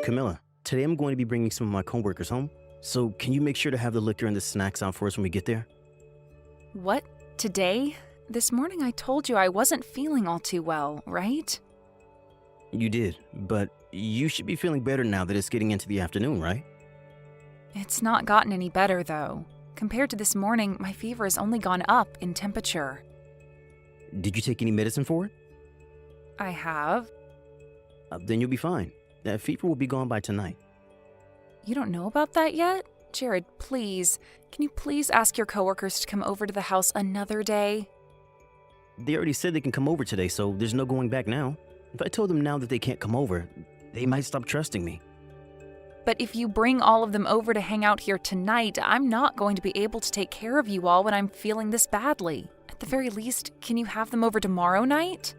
Camilla, today I'm going to be bringing some of my coworkers home. So can you make sure to have the liquor and the snacks out for us when we get there? What? Today? This morning I told you I wasn't feeling all too well, right? You did, but you should be feeling better now that it's getting into the afternoon, right? It's not gotten any better, though. Compared to this morning, my fever has only gone up in temperature. Did you take any medicine for it? I have. Then you'll be fine. That fever will be gone by tonight. You don't know about that yet? Jared, please. Can you please ask your coworkers to come over to the house another day? They already said they can come over today, so there's no going back now. If I told them now that they can't come over, they might stop trusting me. But if you bring all of them over to hang out here tonight, I'm not going to be able to take care of you all when I'm feeling this badly. At the very least, can you have them over tomorrow night?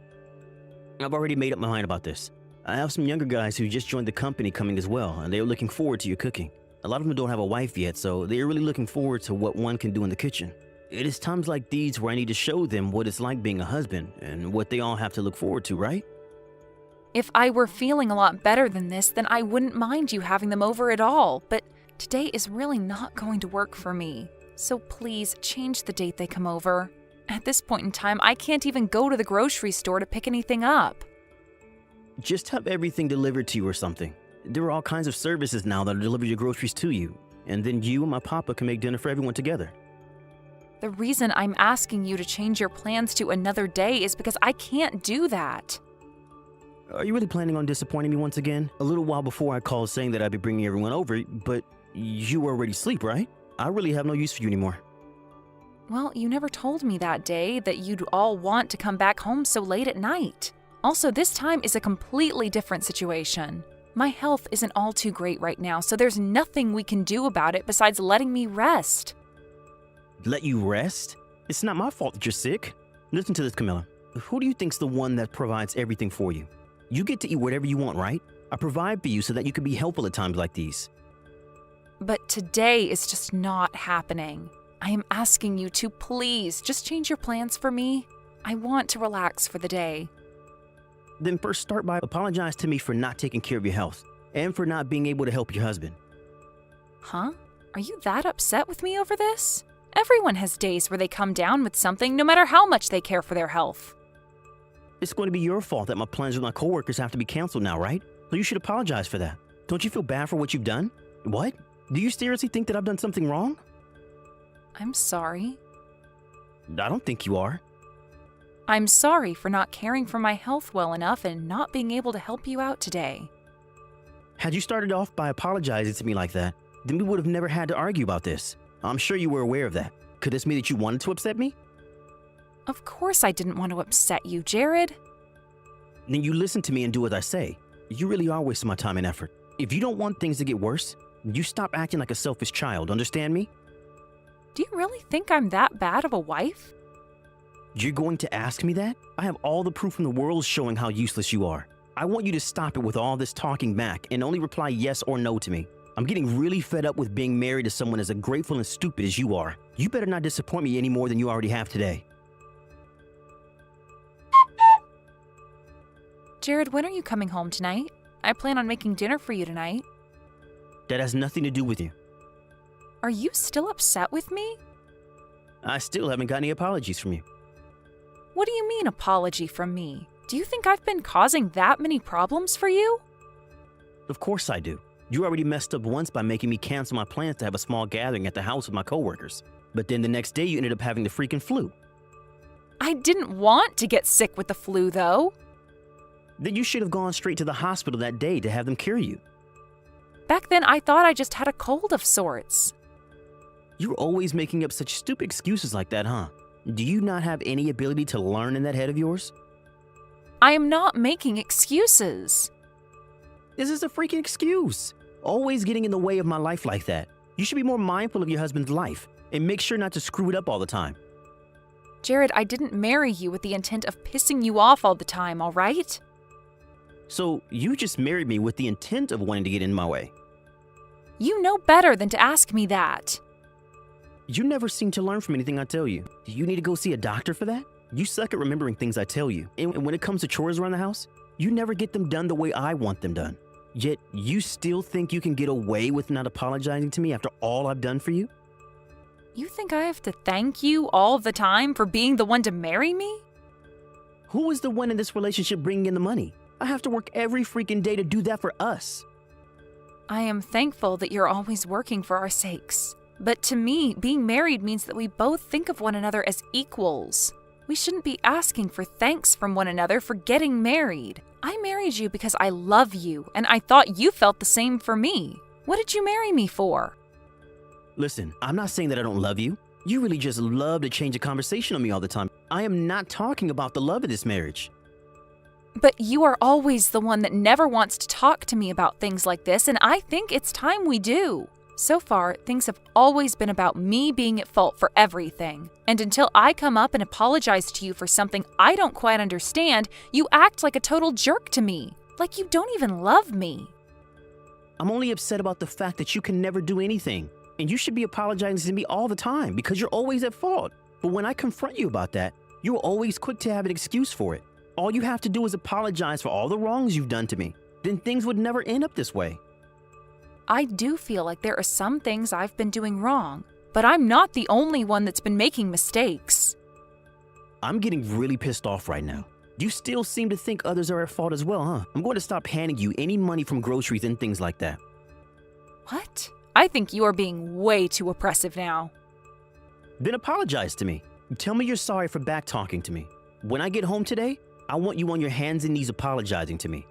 I've already made up my mind about this. I have some younger guys who just joined the company coming as well, and they're looking forward to your cooking. A lot of them don't have a wife yet, so they're really looking forward to what one can do in the kitchen. It is times like these where I need to show them what it's like being a husband and what they all have to look forward to, right? If I were feeling a lot better than this, then I wouldn't mind you having them over at all. But today is really not going to work for me. So please change the date they come over. At this point in time, I can't even go to the grocery store to pick anything up. Just have everything delivered to you or something. There are all kinds of services now that'll deliver your groceries to you. And then you and my papa can make dinner for everyone together. The reason I'm asking you to change your plans to another day is because I can't do that. Are you really planning on disappointing me once again? A little while before I called saying that I'd be bringing everyone over, but you were already asleep, right? I really have no use for you anymore. Well, you never told me that day that you'd all want to come back home so late at night. Also, this time is a completely different situation. My health isn't all too great right now, so there's nothing we can do about it besides letting me rest. Let you rest? It's not my fault that you're sick. Listen to this, Camilla. Who do you think's the one that provides everything for you? You get to eat whatever you want, right? I provide for you so that you can be helpful at times like these. But today is just not happening. I am asking you to please just change your plans for me. I want to relax for the day. Then first start by apologize to me for not taking care of your health and for not being able to help your husband. Huh? Are you that upset with me over this? Everyone has days where they come down with something no matter how much they care for their health. It's going to be your fault that my plans with my coworkers have to be canceled now, right? So you should apologize for that. Don't you feel bad for what you've done? What? Do you seriously think that I've done something wrong? I'm sorry. I don't think you are. I'm sorry for not caring for my health well enough and not being able to help you out today. Had you started off by apologizing to me like that, then we would have never had to argue about this. I'm sure you were aware of that. Could this mean that you wanted to upset me? Of course I didn't want to upset you, Jared. Then you listen to me and do as I say. You really are wasting my time and effort. If you don't want things to get worse, you stop acting like a selfish child, understand me? Do you really think I'm that bad of a wife? You're going to ask me that? I have all the proof in the world showing how useless you are. I want you to stop it with all this talking back and only reply yes or no to me. I'm getting really fed up with being married to someone as ungrateful and stupid as you are. You better not disappoint me any more than you already have today. Jared, when are you coming home tonight? I plan on making dinner for you tonight. That has nothing to do with you. Are you still upset with me? I still haven't got any apologies from you. What do you mean, apology from me? Do you think I've been causing that many problems for you? Of course I do. You already messed up once by making me cancel my plans to have a small gathering at the house with my coworkers. But then the next day you ended up having the freaking flu. I didn't want to get sick with the flu, though. Then you should have gone straight to the hospital that day to have them cure you. Back then, I thought I just had a cold of sorts. You're always making up such stupid excuses like that, huh? Do you not have any ability to learn in that head of yours? I am not making excuses. This is a freaking excuse. Always getting in the way of my life like that. You should be more mindful of your husband's life and make sure not to screw it up all the time. Jared, I didn't marry you with the intent of pissing you off all the time, all right? So you just married me with the intent of wanting to get in my way. You know better than to ask me that. You never seem to learn from anything I tell you. Do you need to go see a doctor for that? You suck at remembering things I tell you. And when it comes to chores around the house, you never get them done the way I want them done. Yet you still think you can get away with not apologizing to me after all I've done for you? You think I have to thank you all the time for being the one to marry me? Who is the one in this relationship bringing in the money? I have to work every freaking day to do that for us. I am thankful that you're always working for our sakes. But to me, being married means that we both think of one another as equals. We shouldn't be asking for thanks from one another for getting married. I married you because I love you, and I thought you felt the same for me. What did you marry me for? Listen, I'm not saying that I don't love you. You really just love to change the conversation on me all the time. I am not talking about the love of this marriage. But you are always the one that never wants to talk to me about things like this, and I think it's time we do. So far, things have always been about me being at fault for everything. And until I come up and apologize to you for something I don't quite understand, you act like a total jerk to me. Like you don't even love me. I'm only upset about the fact that you can never do anything. And you should be apologizing to me all the time because you're always at fault. But when I confront you about that, you're always quick to have an excuse for it. All you have to do is apologize for all the wrongs you've done to me. Then things would never end up this way. I do feel like there are some things I've been doing wrong, but I'm not the only one that's been making mistakes. I'm getting really pissed off right now. You still seem to think others are at fault as well, huh? I'm going to stop handing you any money from groceries and things like that. What? I think you are being way too oppressive now. Then apologize to me. Tell me you're sorry for back-talking to me. When I get home today, I want you on your hands and knees apologizing to me.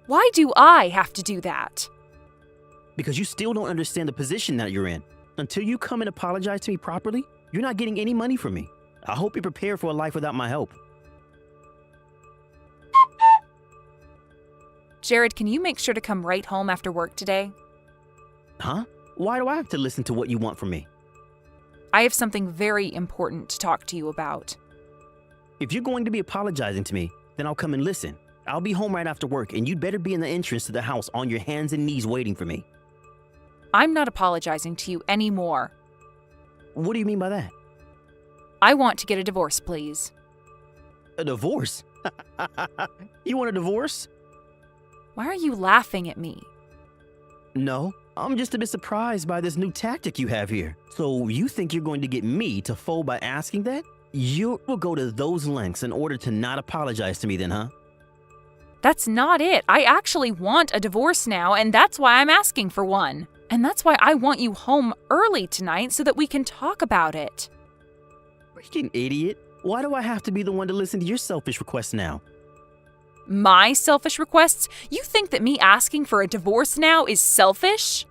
Why do I have to do that? Because you still don't understand the position that you're in. Until you come and apologize to me properly, you're not getting any money from me. I hope you're prepared for a life without my help. Jared, can you make sure to come right home after work today? Huh? Why do I have to listen to what you want from me? I have something very important to talk to you about. If you're going to be apologizing to me, then I'll come and listen. I'll be home right after work, and you'd better be in the entrance to the house on your hands and knees waiting for me. I'm not apologizing to you anymore. What do you mean by that? I want to get a divorce, please. A divorce? You want a divorce? Why are you laughing at me? No, I'm just a bit surprised by this new tactic you have here. So you think you're going to get me to fold by asking that? You will go to those lengths in order to not apologize to me then, huh? That's not it. I actually want a divorce now, and that's why I'm asking for one. And that's why I want you home early tonight so that we can talk about it. Freaking idiot. Why do I have to be the one to listen to your selfish requests now? My selfish requests? You think that me asking for a divorce now is selfish?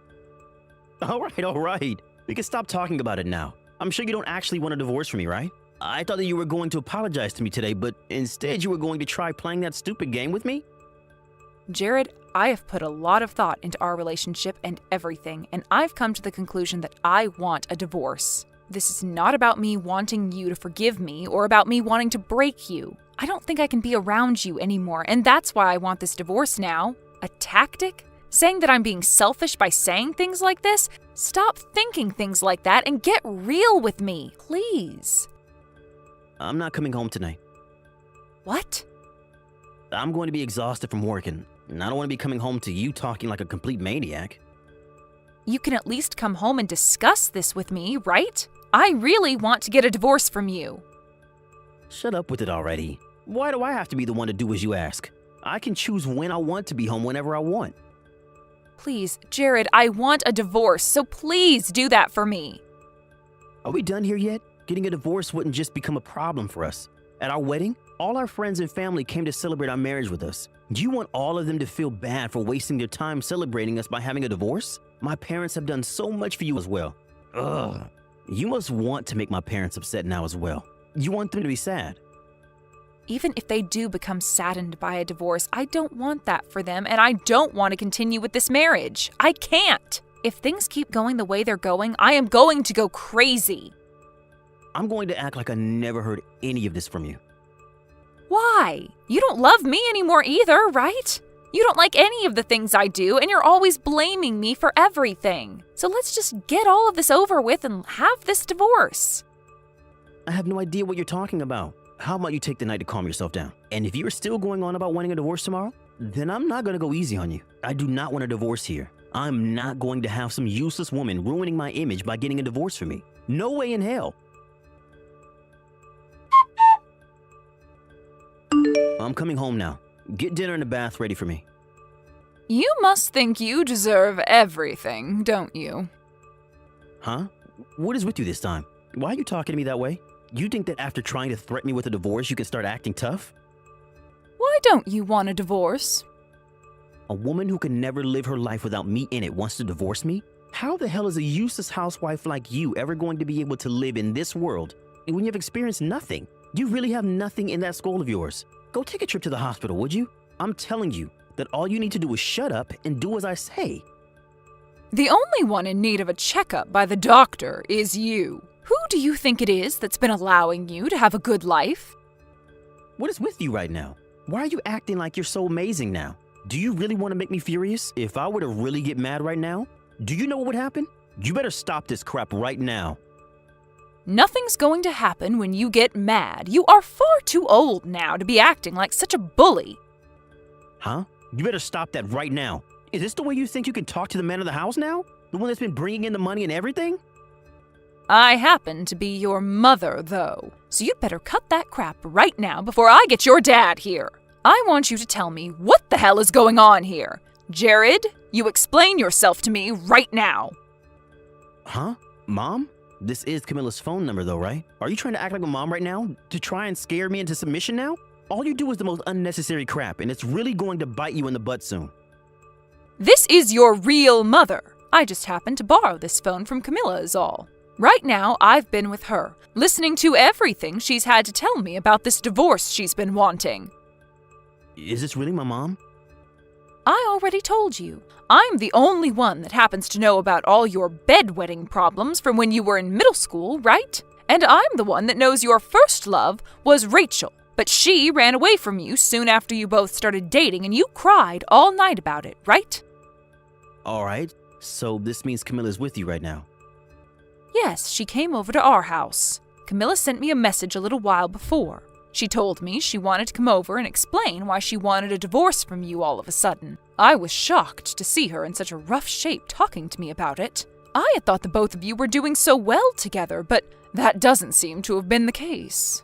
All right. We can stop talking about it now. I'm sure you don't actually want a divorce from me, right? I thought that you were going to apologize to me today, but instead you were going to try playing that stupid game with me? Jared, I have put a lot of thought into our relationship and everything, and I've come to the conclusion that I want a divorce. This is not about me wanting you to forgive me or about me wanting to break you. I don't think I can be around you anymore, and that's why I want this divorce now. A tactic? Saying that I'm being selfish by saying things like this? Stop thinking things like that and get real with me, please. I'm not coming home tonight. What? I'm going to be exhausted from working, and I don't want to be coming home to you talking like a complete maniac. You can at least come home and discuss this with me, right? I really want to get a divorce from you. Shut up with it already. Why do I have to be the one to do as you ask? I can choose when I want to be home whenever I want. Please, Jared, I want a divorce, so please do that for me. Are we done here yet? Getting a divorce wouldn't just become a problem for us. At our wedding, all our friends and family came to celebrate our marriage with us. Do you want all of them to feel bad for wasting their time celebrating us by having a divorce? My parents have done so much for you as well. Ugh. You must want to make my parents upset now as well. You want them to be sad. Even if they do become saddened by a divorce, I don't want that for them, and I don't want to continue with this marriage. I can't. If things keep going the way they're going, I am going to go crazy. I'm going to act like I never heard any of this from you. Why? You don't love me anymore either, right? You don't like any of the things I do, and you're always blaming me for everything. So let's just get all of this over with and have this divorce. I have no idea what you're talking about. How about you take the night to calm yourself down? And if you're still going on about wanting a divorce tomorrow, Then I'm not gonna go easy on you. I do not want a divorce here. I'm not going to have some useless woman ruining my image by getting a divorce from me. No way in hell. I'm coming home now. Get dinner and the bath ready for me. You must think you deserve everything, don't you? Huh? What is with you this time? Why are you talking to me that way? You think that after trying to threaten me with a divorce, you can start acting tough? Why don't you want a divorce? A woman who can never live her life without me in it wants to divorce me? How the hell is a useless housewife like you ever going to be able to live in this world when you've experienced nothing? You really have nothing in that skull of yours. Go take a trip to the hospital, would you? I'm telling you that all you need to do is shut up and do as I say. The only one in need of a checkup by the doctor is you. Who do you think it is that's been allowing you to have a good life? What is with you right now? Why are you acting like you're so amazing now? Do you really want to make me furious? If I were to really get mad right now, do you know what would happen? You better stop this crap right now. Nothing's going to happen when you get mad. You are far too old now to be acting like such a bully. Huh? You better stop that right now. Is this the way you think you can talk to the man of the house now? The one that's been bringing in the money and everything? I happen to be your mother, though, so you'd better cut that crap right now before I get your dad here. I want you to tell me what the hell is going on here. Jared, you explain yourself to me right now. Huh? Mom? This is Camilla's phone number though, right? Are you trying to act like a mom right now? To try and scare me into submission now? All you do is the most unnecessary crap, and it's really going to bite you in the butt soon. This is your real mother. I just happened to borrow this phone from Camilla is all. Right now, I've been with her, listening to everything she's had to tell me about this divorce she's been wanting. Is this really my mom? I already told you. I'm the only one that happens to know about all your bedwetting problems from when you were in middle school, right? And I'm the one that knows your first love was Rachel, but she ran away from you soon after you both started dating and you cried all night about it, right? All right, so this means Camilla's with you right now. Yes, she came over to our house. Camilla sent me a message a little while before. She told me she wanted to come over and explain why she wanted a divorce from you all of a sudden. I was shocked to see her in such a rough shape talking to me about it. I had thought the both of you were doing so well together, but that doesn't seem to have been the case.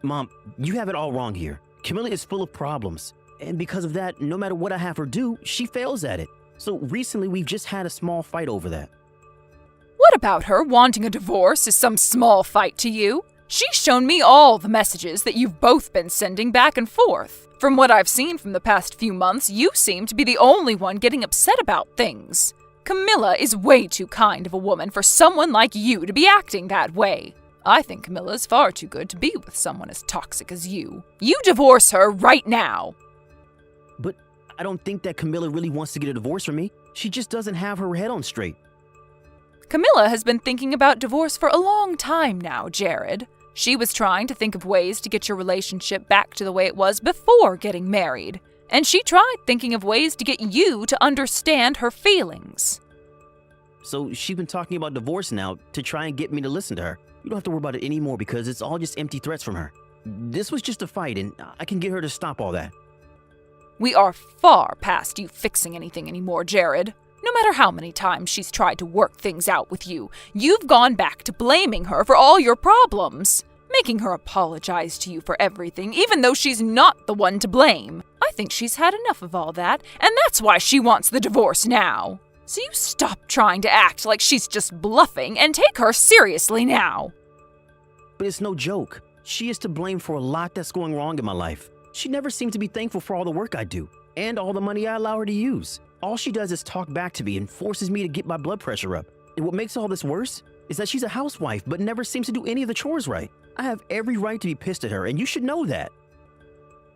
Mom, you have it all wrong here. Camilla is full of problems, and because of that, no matter what I have her do, she fails at it. So recently, we've just had a small fight over that. What about her wanting a divorce is some small fight to you? She's shown me all the messages that you've both been sending back and forth. From what I've seen from the past few months, you seem to be the only one getting upset about things. Camilla is way too kind of a woman for someone like you to be acting that way. I think Camilla's far too good to be with someone as toxic as you. You divorce her right now. But I don't think that Camilla really wants to get a divorce from me. She just doesn't have her head on straight. Camilla has been thinking about divorce for a long time now, Jared. She was trying to think of ways to get your relationship back to the way it was before getting married. And she tried thinking of ways to get you to understand her feelings. So she's been talking about divorce now to try and get me to listen to her. You don't have to worry about it anymore because it's all just empty threats from her. This was just a fight and I can get her to stop all that. We are far past you fixing anything anymore, Jared. No matter how many times she's tried to work things out with you, you've gone back to blaming her for all your problems, making her apologize to you for everything, even though she's not the one to blame. I think she's had enough of all that, and that's why she wants the divorce now. So you stop trying to act like she's just bluffing and take her seriously now. But it's no joke. She is to blame for a lot that's going wrong in my life. She never seems to be thankful for all the work I do and all the money I allow her to use. All she does is talk back to me and forces me to get my blood pressure up. And what makes all this worse is that she's a housewife but never seems to do any of the chores right. I have every right to be pissed at her, and you should know that.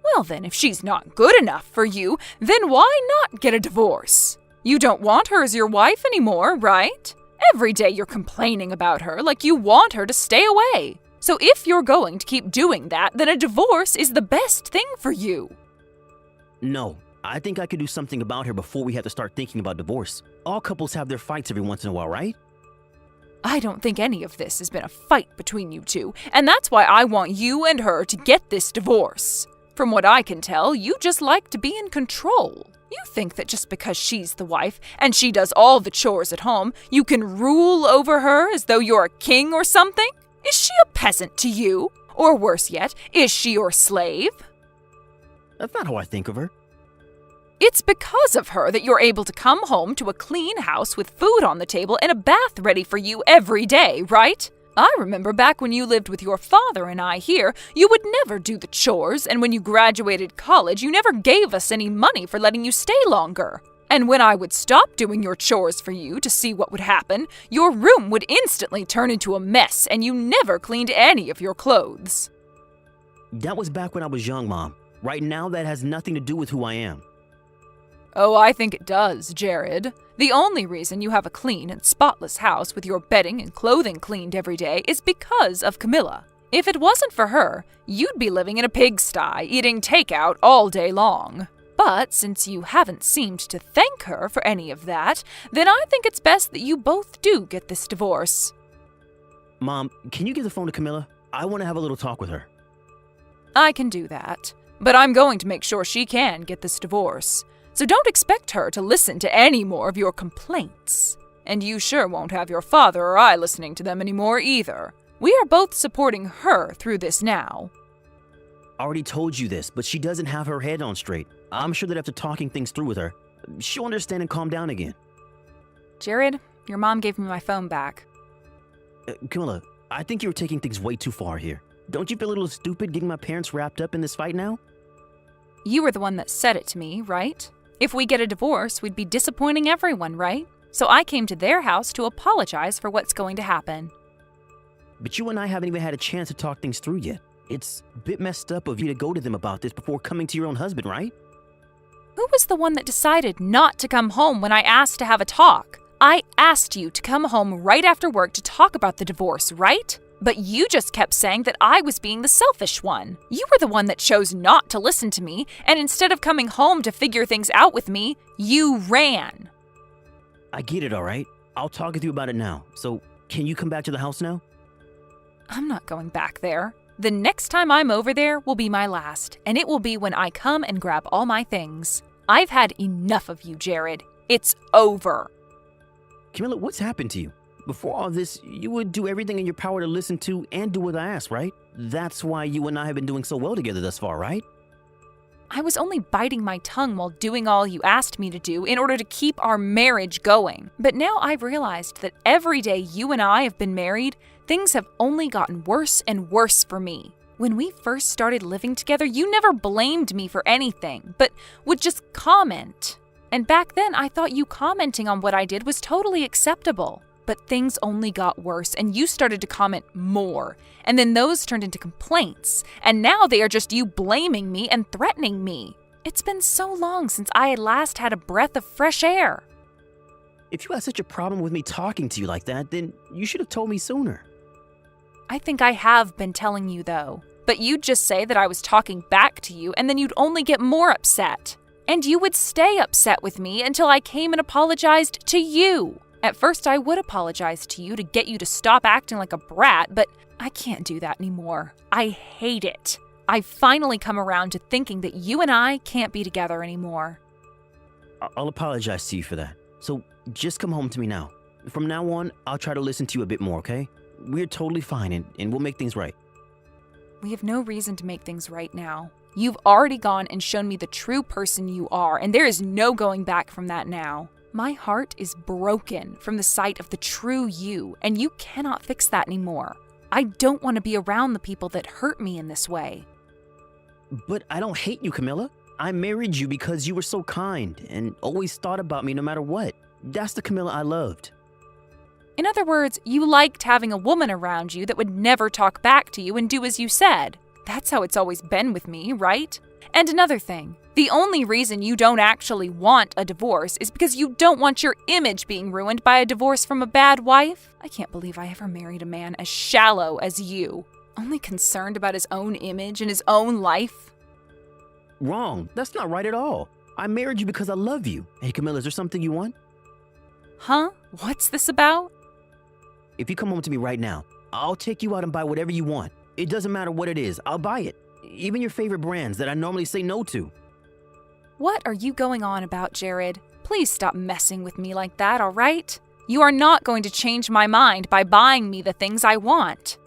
Well then, if she's not good enough for you, then why not get a divorce? You don't want her as your wife anymore, right? Every day you're complaining about her like you want her to stay away. So if you're going to keep doing that, then a divorce is the best thing for you. No, I think I could do something about her before we have to start thinking about divorce. All couples have their fights every once in a while, right? I don't think any of this has been a fight between you two, and that's why I want you and her to get this divorce. From what I can tell, you just like to be in control. You think that just because she's the wife and she does all the chores at home, you can rule over her as though you're a king or something? Is she a peasant to you? Or worse yet, is she your slave? That's not how I think of her. It's because of her that you're able to come home to a clean house with food on the table and a bath ready for you every day, right? I remember back when you lived with your father and I here, you would never do the chores, and when you graduated college, you never gave us any money for letting you stay longer. And when I would stop doing your chores for you to see what would happen, your room would instantly turn into a mess, and you never cleaned any of your clothes. That was back when I was young, Mom. Right now, that has nothing to do with who I am. Oh, I think it does, Jared. The only reason you have a clean and spotless house with your bedding and clothing cleaned every day is because of Camilla. If it wasn't for her, you'd be living in a pigsty, eating takeout all day long. But since you haven't seemed to thank her for any of that, then I think it's best that you both do get this divorce. Mom, can you give the phone to Camilla? I want to have a little talk with her. I can do that, but I'm going to make sure she can get this divorce. So don't expect her to listen to any more of your complaints. And you sure won't have your father or I listening to them anymore either. We are both supporting her through this now. I already told you this, but she doesn't have her head on straight. I'm sure that after talking things through with her, she'll understand and calm down again. Jared, your mom gave me my phone back. Camilla, I think you're taking things way too far here. Don't you feel a little stupid getting my parents wrapped up in this fight now? You were the one that said it to me, right? If we get a divorce, we'd be disappointing everyone, right? So I came to their house to apologize for what's going to happen. But you and I haven't even had a chance to talk things through yet. It's a bit messed up of you to go to them about this before coming to your own husband, right? Who was the one that decided not to come home when I asked to have a talk? I asked you to come home right after work to talk about the divorce, right? But you just kept saying that I was being the selfish one. You were the one that chose not to listen to me, and instead of coming home to figure things out with me, you ran. I get it, all right? I'll talk with you about it now. So, can you come back to the house now? I'm not going back there. The next time I'm over there will be my last, and it will be when I come and grab all my things. I've had enough of you, Jared. It's over. Camilla, what's happened to you? Before all this, you would do everything in your power to listen to and do what I asked, right? That's why you and I have been doing so well together thus far, right? I was only biting my tongue while doing all you asked me to do in order to keep our marriage going. But now I've realized that every day you and I have been married, things have only gotten worse and worse for me. When we first started living together, you never blamed me for anything, but would just comment. And back then, I thought you commenting on what I did was totally acceptable. But things only got worse, and you started to comment more. And then those turned into complaints. And now they are just you blaming me and threatening me. It's been so long since I had last had a breath of fresh air. If you had such a problem with me talking to you like that, then you should have told me sooner. I think I have been telling you, though. But you'd just say that I was talking back to you, and then you'd only get more upset. And you would stay upset with me until I came and apologized to you. At first, I would apologize to you to get you to stop acting like a brat, but I can't do that anymore. I hate it. I've finally come around to thinking that you and I can't be together anymore. I'll apologize to you for that. So just come home to me now. From now on, I'll try to listen to you a bit more, okay? We're totally fine, and we'll make things right. We have no reason to make things right now. You've already gone and shown me the true person you are, and there is no going back from that now. My heart is broken from the sight of the true you, and you cannot fix that anymore. I don't want to be around the people that hurt me in this way. But I don't hate you, Camilla. I married you because you were so kind and always thought about me no matter what. That's the Camilla I loved. In other words, you liked having a woman around you that would never talk back to you and do as you said. That's how it's always been with me, right? And another thing, the only reason you don't actually want a divorce is because you don't want your image being ruined by a divorce from a bad wife. I can't believe I ever married a man as shallow as you, only concerned about his own image and his own life. Wrong. That's not right at all. I married you because I love you. Hey, Camilla, is there something you want? Huh? What's this about? If you come home to me right now, I'll take you out and buy whatever you want. It doesn't matter what it is. I'll buy it. Even your favorite brands that I normally say no to. What are you going on about, Jared? Please stop messing with me like that, all right? You are not going to change my mind by buying me the things I want.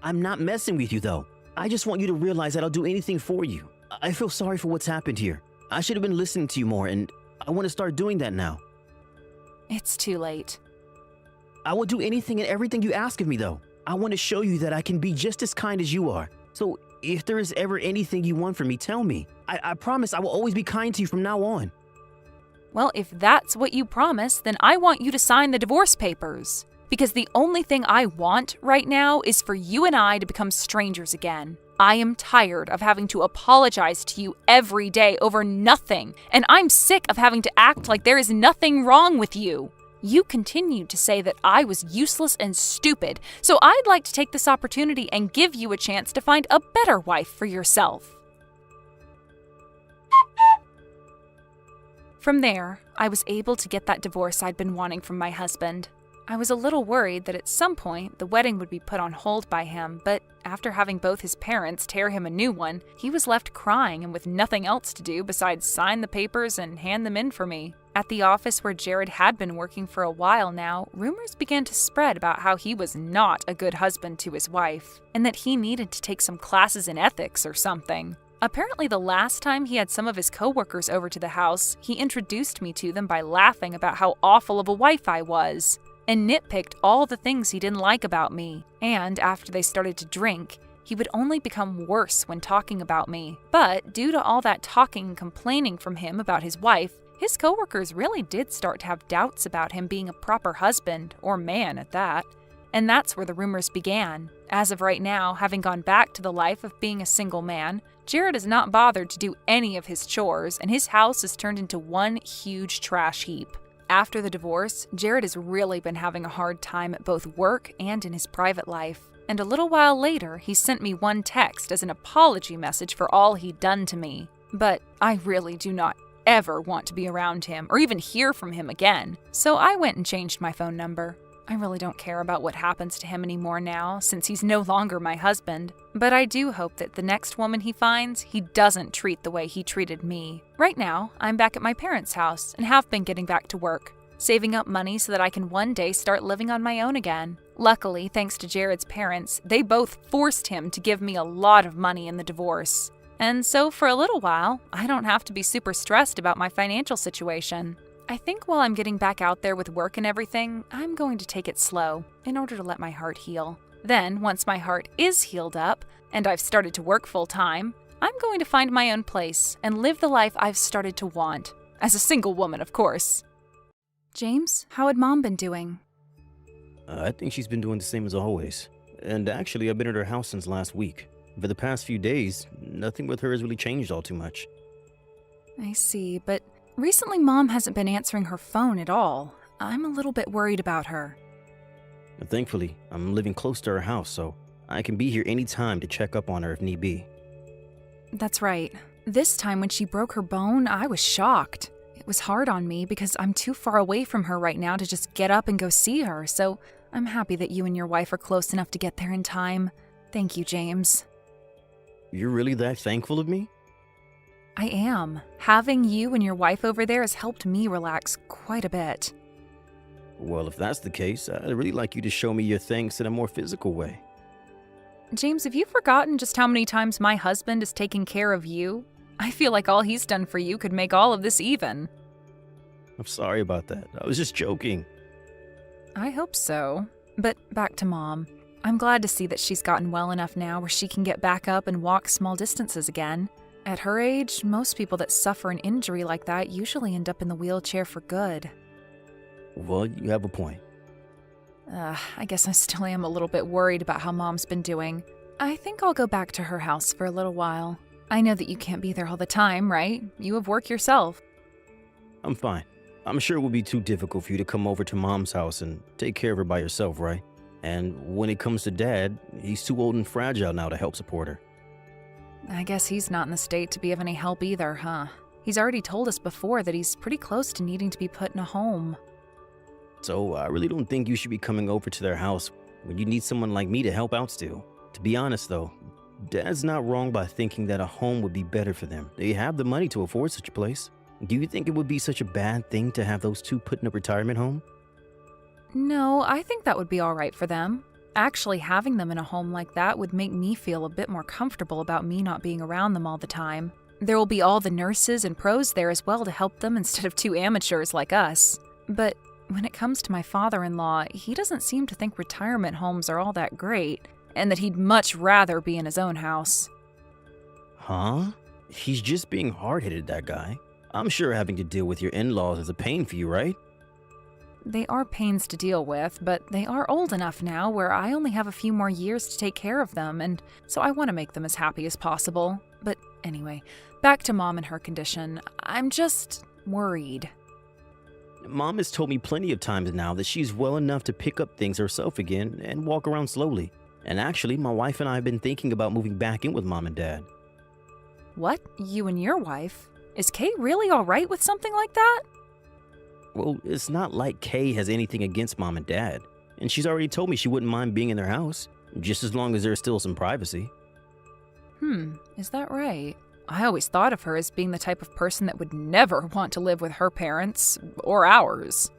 I'm not messing with you, though. I just want you to realize that I'll do anything for you. I feel sorry for what's happened here. I should have been listening to you more, and I want to start doing that now. It's too late. I will do anything and everything you ask of me, though. I want to show you that I can be just as kind as you are. So if there is ever anything you want from me, tell me. I promise I will always be kind to you from now on. Well, if that's what you promise, then I want you to sign the divorce papers. Because the only thing I want right now is for you and I to become strangers again. I am tired of having to apologize to you every day over nothing, and I'm sick of having to act like there is nothing wrong with you. You continued to say that I was useless and stupid, so I'd like to take this opportunity and give you a chance to find a better wife for yourself. From there, I was able to get that divorce I'd been wanting from my husband. I was a little worried that at some point the wedding would be put on hold by him, but after having both his parents tear him a new one, he was left crying and with nothing else to do besides sign the papers and hand them in for me. At the office where Jared had been working for a while now, rumors began to spread about how he was not a good husband to his wife, and that he needed to take some classes in ethics or something. Apparently, the last time he had some of his coworkers over to the house, he introduced me to them by laughing about how awful of a wife I was, and nitpicked all the things he didn't like about me. And after they started to drink, he would only become worse when talking about me. But due to all that talking and complaining from him about his wife, his coworkers really did start to have doubts about him being a proper husband, or man at that. And that's where the rumors began. As of right now, having gone back to the life of being a single man, Jared is not bothered to do any of his chores, and his house is turned into one huge trash heap. After the divorce, Jared has really been having a hard time at both work and in his private life. And a little while later, he sent me one text as an apology message for all he'd done to me. But I really do not ever want to be around him or even hear from him again, so I went and changed my phone number. I really don't care about what happens to him anymore now, since he's no longer my husband. But I do hope that the next woman he finds, he doesn't treat the way he treated me. Right now, I'm back at my parents' house and have been getting back to work, saving up money so that I can one day start living on my own again. Luckily, thanks to Jared's parents, they both forced him to give me a lot of money in the divorce. And so for a little while, I don't have to be super stressed about my financial situation. I think while I'm getting back out there with work and everything, I'm going to take it slow in order to let my heart heal. Then, once my heart is healed up and I've started to work full time, I'm going to find my own place and live the life I've started to want. As a single woman, of course. James, how had Mom been doing? I think she's been doing the same as always. And actually, I've been at her house since last week. For the past few days, nothing with her has really changed all too much. I see, but recently Mom hasn't been answering her phone at all. I'm a little bit worried about her. Thankfully, I'm living close to her house, so I can be here anytime to check up on her if need be. That's right. This time when she broke her bone, I was shocked. It was hard on me because I'm too far away from her right now to just get up and go see her, so I'm happy that you and your wife are close enough to get there in time. Thank you, James. You're really that thankful of me? I am. Having you and your wife over there has helped me relax quite a bit. Well, if that's the case, I'd really like you to show me your thanks in a more physical way. James, have you forgotten just how many times my husband has taken care of you? I feel like all he's done for you could make all of this even. I'm sorry about that. I was just joking. I hope so. But back to Mom. I'm glad to see that she's gotten well enough now where she can get back up and walk small distances again. At her age, most people that suffer an injury like that usually end up in the wheelchair for good. Well, you have a point. I guess I still am a little bit worried about how Mom's been doing. I think I'll go back to her house for a little while. I know that you can't be there all the time, right? You have work yourself. I'm fine. I'm sure it would be too difficult for you to come over to Mom's house and take care of her by yourself, right? And when it comes to Dad, he's too old and fragile now to help support her. I guess he's not in the state to be of any help either, huh? He's already told us before that he's pretty close to needing to be put in a home. So I really don't think you should be coming over to their house when you need someone like me to help out still. To be honest, though, Dad's not wrong by thinking that a home would be better for them. They have the money to afford such a place. Do you think it would be such a bad thing to have those two put in a retirement home? No, I think that would be all right for them. Actually, having them in a home like that would make me feel a bit more comfortable about me not being around them all the time. There will be all the nurses and pros there as well to help them instead of two amateurs like us. But when it comes to my father-in-law, he doesn't seem to think retirement homes are all that great, and that he'd much rather be in his own house. Huh? He's just being hard-headed, that guy. I'm sure having to deal with your in-laws is a pain for you, right? They are pains to deal with, but they are old enough now where I only have a few more years to take care of them, and so I want to make them as happy as possible. But anyway, back to Mom and her condition. I'm just worried. Mom has told me plenty of times now that she's well enough to pick up things herself again and walk around slowly. And actually, my wife and I have been thinking about moving back in with Mom and Dad. What? You and your wife? Is Kay really all right with something like that? Well, it's not like Kay has anything against Mom and Dad. And she's already told me she wouldn't mind being in their house, just as long as there's still some privacy. Is that right? I always thought of her as being the type of person that would never want to live with her parents, or ours.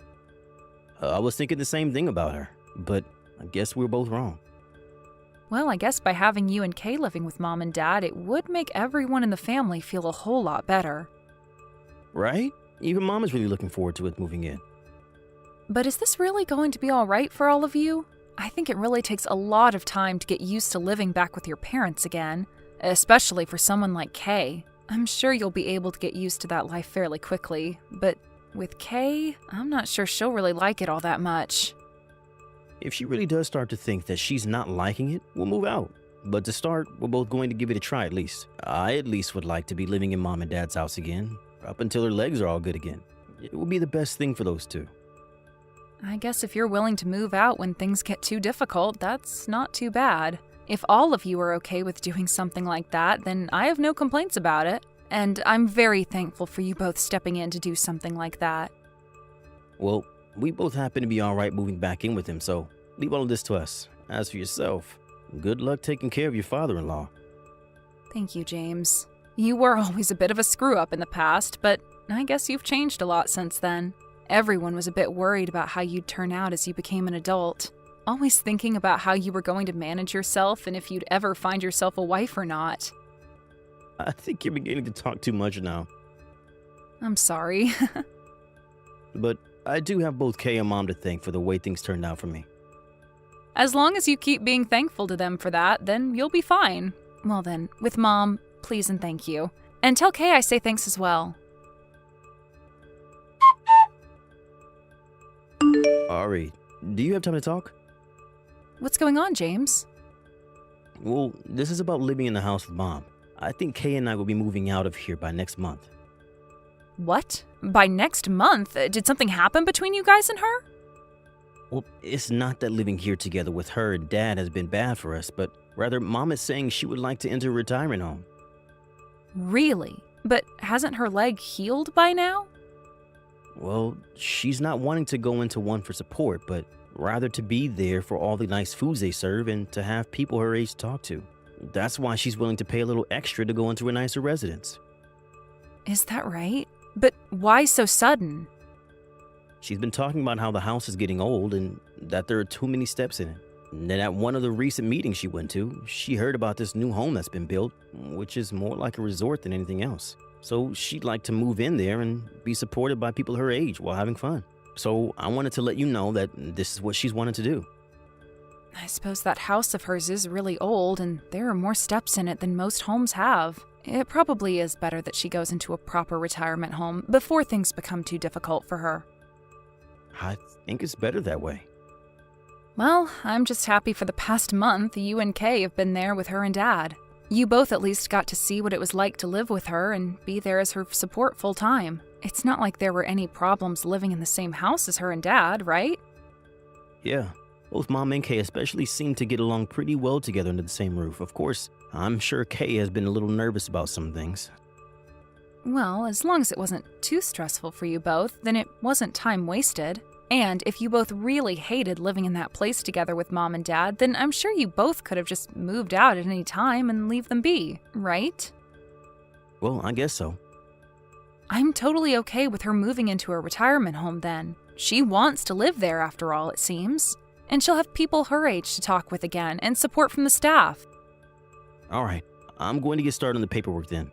I was thinking the same thing about her, but I guess we were both wrong. Well, I guess by having you and Kay living with Mom and Dad, it would make everyone in the family feel a whole lot better. Right? Even Mom is really looking forward to it moving in. But is this really going to be all right for all of you? I think it really takes a lot of time to get used to living back with your parents again, especially for someone like Kay. I'm sure you'll be able to get used to that life fairly quickly, but with Kay, I'm not sure she'll really like it all that much. If she really does start to think that she's not liking it, we'll move out. But to start, we're both going to give it a try at least. I at least would like to be living in Mom and Dad's house again, up until her legs are all good again. It would be the best thing for those two. I guess if you're willing to move out when things get too difficult, that's not too bad. If all of you are okay with doing something like that, then I have no complaints about it. And I'm very thankful for you both stepping in to do something like that. Well, we both happen to be all right moving back in with him, so leave all of this to us. As for yourself, good luck taking care of your father-in-law. Thank you, James. You were always a bit of a screw-up in the past, but I guess you've changed a lot since then. Everyone was a bit worried about how you'd turn out as you became an adult. Always thinking about how you were going to manage yourself and if you'd ever find yourself a wife or not. I think you're beginning to talk too much now. I'm sorry. But I do have both Kay and Mom to thank for the way things turned out for me. As long as you keep being thankful to them for that, then you'll be fine. Well then, with Mom, please and thank you. And tell Kay I say thanks as well. Ari, do you have time to talk? What's going on, James? Well, this is about living in the house with Mom. I think Kay and I will be moving out of here by next month. What? By next month? Did something happen between you guys and her? Well, it's not that living here together with her and Dad has been bad for us, but rather Mom is saying she would like to enter a retirement home. Really? But hasn't her leg healed by now? Well, she's not wanting to go into one for support, but rather to be there for all the nice foods they serve and to have people her age to talk to. That's why she's willing to pay a little extra to go into a nicer residence. Is that right? But why so sudden? She's been talking about how the house is getting old and that there are too many steps in it. And then at one of the recent meetings she went to, she heard about this new home that's been built, which is more like a resort than anything else. So she'd like to move in there and be supported by people her age while having fun. So I wanted to let you know that this is what she's wanted to do. I suppose that house of hers is really old, and there are more steps in it than most homes have. It probably is better that she goes into a proper retirement home before things become too difficult for her. I think it's better that way. Well, I'm just happy for the past month you and Kay have been there with her and Dad. You both at least got to see what it was like to live with her and be there as her support full time. It's not like there were any problems living in the same house as her and Dad, right? Yeah, both Mom and Kay especially seem to get along pretty well together under the same roof. Of course, I'm sure Kay has been a little nervous about some things. Well, as long as it wasn't too stressful for you both, then it wasn't time wasted. And if you both really hated living in that place together with Mom and Dad, then I'm sure you both could have just moved out at any time and leave them be, right? Well, I guess so. I'm totally okay with her moving into a retirement home then. She wants to live there after all, it seems. And she'll have people her age to talk with again and support from the staff. All right, I'm going to get started on the paperwork then.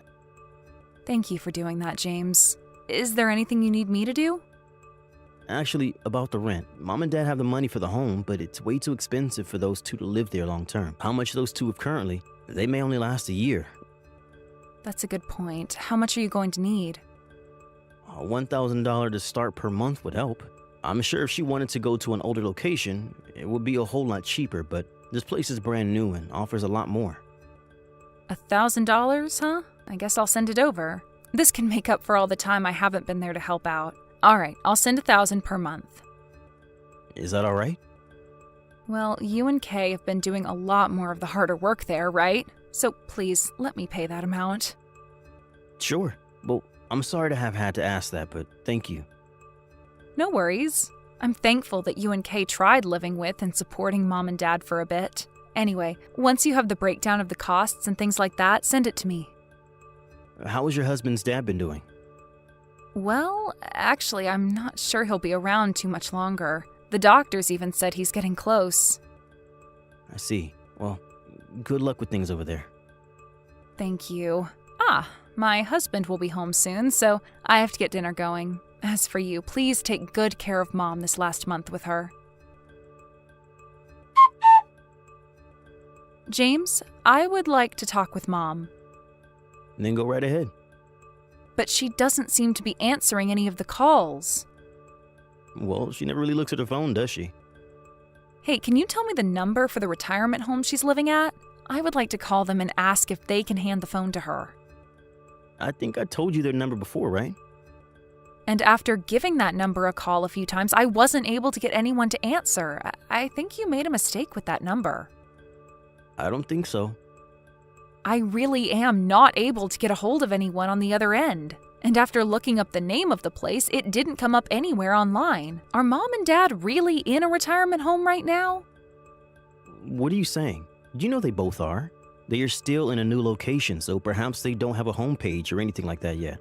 Thank you for doing that, James. Is there anything you need me to do? Actually, about the rent. Mom and Dad have the money for the home, but it's way too expensive for those two to live there long term. How much those two have currently, they may only last a year. That's a good point. How much are you going to need? $1,000 to start per month would help. I'm sure if she wanted to go to an older location, it would be a whole lot cheaper, but this place is brand new and offers a lot more. $1,000, huh? I guess I'll send it over. This can make up for all the time I haven't been there to help out. All right, I'll send $1,000 per month. Is that all right? Well, you and Kay have been doing a lot more of the harder work there, right? So please, let me pay that amount. Sure. Well, I'm sorry to have had to ask that, but thank you. No worries. I'm thankful that you and Kay tried living with and supporting Mom and Dad for a bit. Anyway, once you have the breakdown of the costs and things like that, send it to me. How has your husband's dad been doing? Well, actually, I'm not sure he'll be around too much longer. The doctors even said he's getting close. I see. Well, good luck with things over there. Thank you. My husband will be home soon, so I have to get dinner going. As for you, please take good care of Mom this last month with her. James, I would like to talk with Mom. Then go right ahead. But she doesn't seem to be answering any of the calls. Well, she never really looks at her phone, does she? Hey, can you tell me the number for the retirement home she's living at? I would like to call them and ask if they can hand the phone to her. I think I told you their number before, right? And after giving that number a call a few times, I wasn't able to get anyone to answer. I think you made a mistake with that number. I don't think so. I really am not able to get a hold of anyone on the other end. And after looking up the name of the place, it didn't come up anywhere online. Are Mom and Dad really in a retirement home right now? What are you saying? Do you know they both are? They are still in a new location, so perhaps they don't have a homepage or anything like that yet.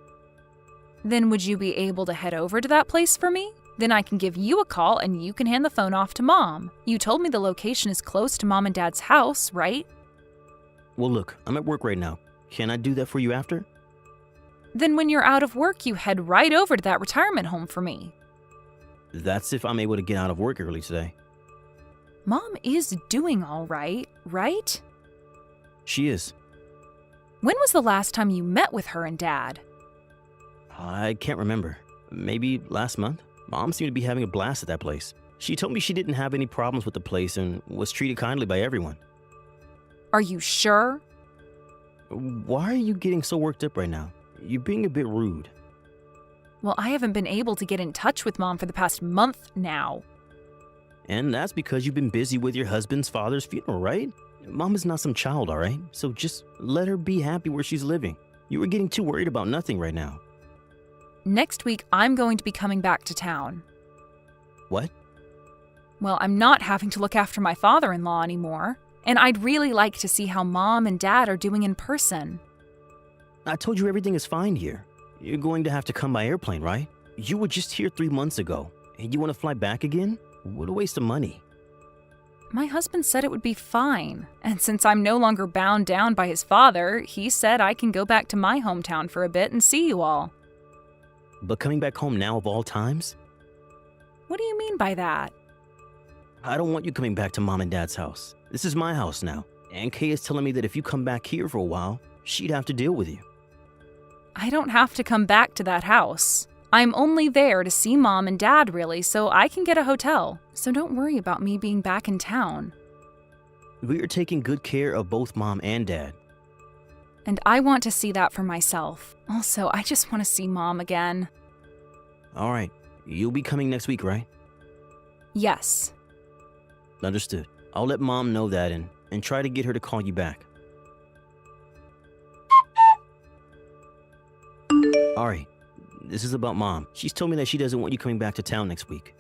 Then would you be able to head over to that place for me? Then I can give you a call and you can hand the phone off to Mom. You told me the location is close to Mom and Dad's house, right? Well, look, I'm at work right now. Can I do that for you after? Then when you're out of work, you head right over to that retirement home for me. That's if I'm able to get out of work early today. Mom is doing all right, right? She is. When was the last time you met with her and Dad? I can't remember. Maybe last month? Mom seemed to be having a blast at that place. She told me she didn't have any problems with the place and was treated kindly by everyone. Are you sure? Why are you getting so worked up right now? You're being a bit rude. Well, I haven't been able to get in touch with Mom for the past month now. And that's because you've been busy with your husband's father's funeral, right? Mom is not some child, all right? So just let her be happy where she's living. You were getting too worried about nothing right now. Next week, I'm going to be coming back to town. What? Well, I'm not having to look after my father-in-law anymore. And I'd really like to see how Mom and Dad are doing in person. I told you everything is fine here. You're going to have to come by airplane, right? You were just here 3 months ago. And you want to fly back again? What a waste of money. My husband said it would be fine. And since I'm no longer bound down by his father, he said I can go back to my hometown for a bit and see you all. But coming back home now of all times? What do you mean by that? I don't want you coming back to Mom and Dad's house. This is my house now. And Kay is telling me that if you come back here for a while, she'd have to deal with you. I don't have to come back to that house. I'm only there to see Mom and Dad, really, so I can get a hotel. So don't worry about me being back in town. We are taking good care of both Mom and Dad. And I want to see that for myself. Also, I just want to see Mom again. All right. You'll be coming next week, right? Yes. Understood. I'll let Mom know that and try to get her to call you back. All right. This is about Mom. She's told me that she doesn't want you coming back to town next week.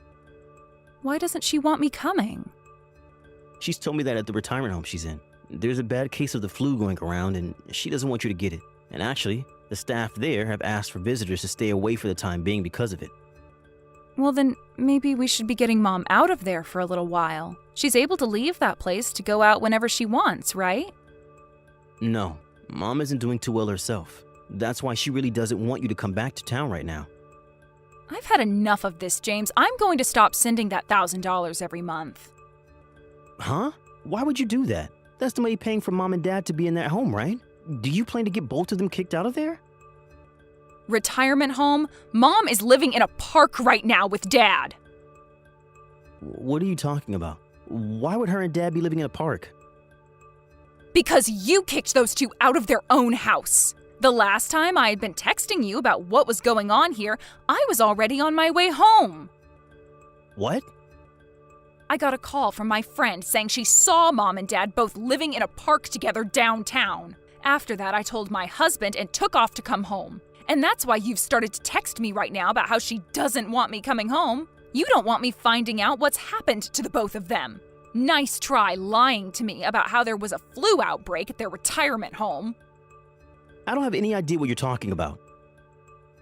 Why doesn't she want me coming? She's told me that at the retirement home she's in, there's a bad case of the flu going around and she doesn't want you to get it. And actually, the staff there have asked for visitors to stay away for the time being because of it. Well, then maybe we should be getting Mom out of there for a little while. She's able to leave that place to go out whenever she wants, right? No, Mom isn't doing too well herself. That's why she really doesn't want you to come back to town right now. I've had enough of this, James. I'm going to stop sending that $1,000 every month. Huh? Why would you do that? That's the money paying for Mom and Dad to be in that home, right? Do you plan to get both of them kicked out of there? Retirement home? Mom is living in a park right now with Dad. What are you talking about? Why would her and Dad be living in a park? Because you kicked those two out of their own house. The last time I had been texting you about what was going on here, I was already on my way home. What? I got a call from my friend saying she saw Mom and Dad both living in a park together downtown. After that, I told my husband and took off to come home. And that's why you've started to text me right now about how she doesn't want me coming home. You don't want me finding out what's happened to the both of them. Nice try lying to me about how there was a flu outbreak at their retirement home. I don't have any idea what you're talking about.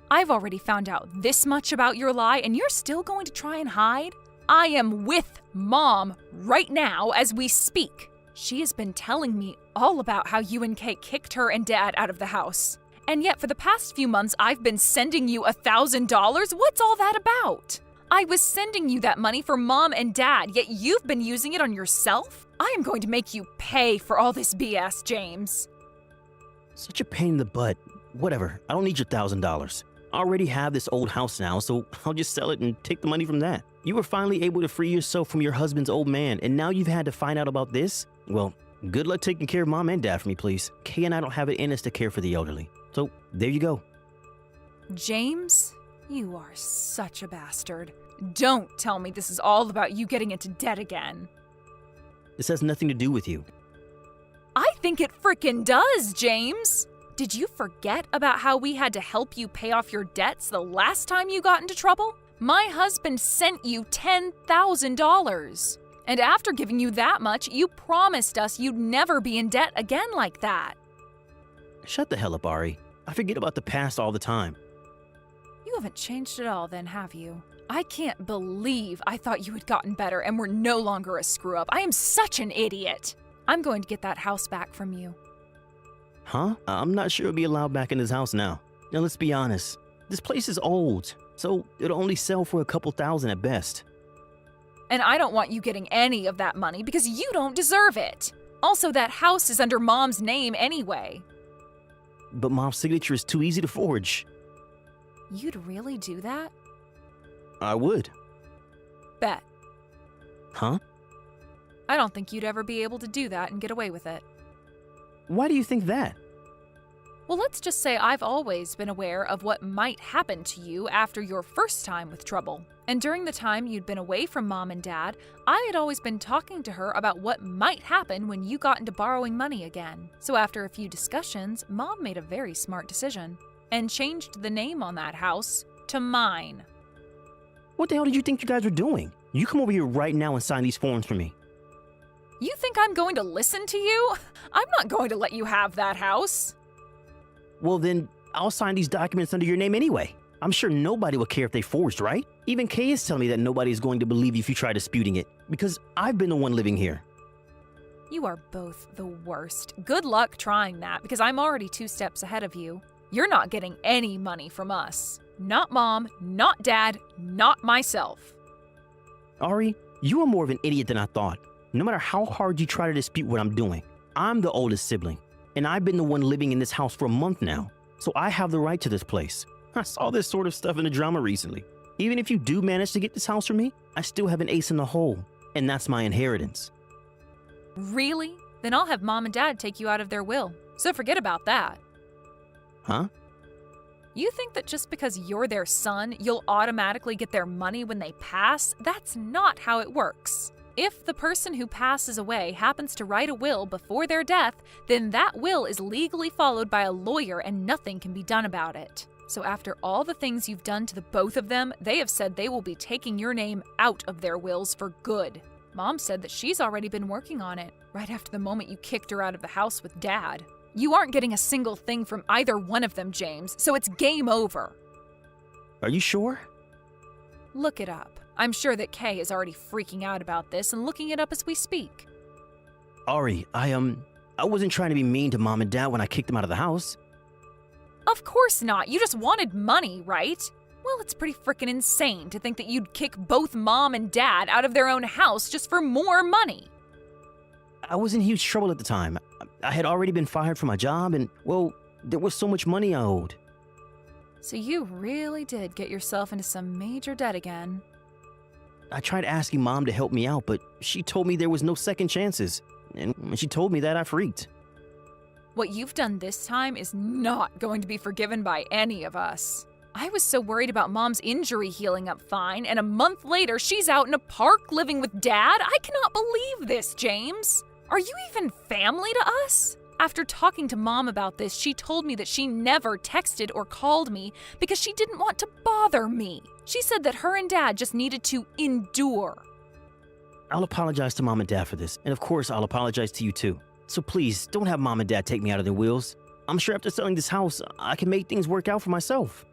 I've already found out this much about your lie, and you're still going to try and hide? I am with Mom right now as we speak. She has been telling me all about how you and Kay kicked her and Dad out of the house. And yet for the past few months, I've been sending you $1,000. What's all that about? I was sending you that money for Mom and Dad, yet you've been using it on yourself? I am going to make you pay for all this BS, James. Such a pain in the butt. Whatever, I don't need your $1,000. I already have this old house now, so I'll just sell it and take the money from that. You were finally able to free yourself from your husband's old man, and now you've had to find out about this? Well, good luck taking care of Mom and Dad for me, please. Kay and I don't have it in us to care for the elderly. So, there you go. James, you are such a bastard. Don't tell me this is all about you getting into debt again. This has nothing to do with you. I think it frickin' does, James. Did you forget about how we had to help you pay off your debts the last time you got into trouble? My husband sent you $10,000. And after giving you that much, you promised us you'd never be in debt again like that. Shut the hell up, Ari. I forget about the past all the time. You haven't changed at all then, have you? I can't believe I thought you had gotten better and were no longer a screw-up. I am such an idiot. I'm going to get that house back from you. Huh? I'm not sure it'll be allowed back in this house now. Now let's be honest. This place is old, so it'll only sell for a couple thousand at best. And I don't want you getting any of that money because you don't deserve it. Also, that house is under Mom's name anyway. But Mom's signature is too easy to forge. You'd really do that? I would. Bet. Huh? I don't think you'd ever be able to do that and get away with it. Why do you think that? Well, let's just say I've always been aware of what might happen to you after your first time with trouble. And during the time you'd been away from Mom and Dad, I had always been talking to her about what might happen when you got into borrowing money again. So after a few discussions, Mom made a very smart decision and changed the name on that house to mine. What the hell did you think you guys were doing? You come over here right now and sign these forms for me. You think I'm going to listen to you? I'm not going to let you have that house. Well then, I'll sign these documents under your name anyway. I'm sure nobody will care if they forged, right? Even Kay is telling me that nobody is going to believe you if you try disputing it, because I've been the one living here. You are both the worst. Good luck trying that, because I'm already 2 steps ahead of you. You're not getting any money from us. Not Mom, not Dad, not myself. Ari, you are more of an idiot than I thought. No matter how hard you try to dispute what I'm doing, I'm the oldest sibling, and I've been the one living in this house for a month now, so I have the right to this place. I saw this sort of stuff in the drama recently. Even if you do manage to get this house from me, I still have an ace in the hole, and that's my inheritance. Really? Then I'll have Mom and Dad take you out of their will, so forget about that. Huh? You think that just because you're their son, you'll automatically get their money when they pass? That's not how it works. If the person who passes away happens to write a will before their death, then that will is legally followed by a lawyer and nothing can be done about it. So after all the things you've done to the both of them, they have said they will be taking your name out of their wills for good. Mom said that she's already been working on it, right after the moment you kicked her out of the house with Dad. You aren't getting a single thing from either one of them, James, so it's game over. Are you sure? Look it up. I'm sure that Kay is already freaking out about this and looking it up as we speak. Ari, I wasn't trying to be mean to Mom and Dad when I kicked them out of the house. Of course not. You just wanted money, right? Well, it's pretty frickin' insane to think that you'd kick both Mom and Dad out of their own house just for more money. I was in huge trouble at the time. I had already been fired from my job and, well, there was so much money I owed. So you really did get yourself into some major debt again. I tried asking Mom to help me out, but she told me there was no second chances. And when she told me that, I freaked. What you've done this time is not going to be forgiven by any of us. I was so worried about Mom's injury healing up fine, and a month later she's out in a park living with Dad? I cannot believe this, James. Are you even family to us? After talking to Mom about this, she told me that she never texted or called me because she didn't want to bother me. She said that her and Dad just needed to endure. I'll apologize to Mom and Dad for this, and of course I'll apologize to you too. So please, don't have Mom and Dad take me out of their wheels. I'm sure after selling this house, I can make things work out for myself.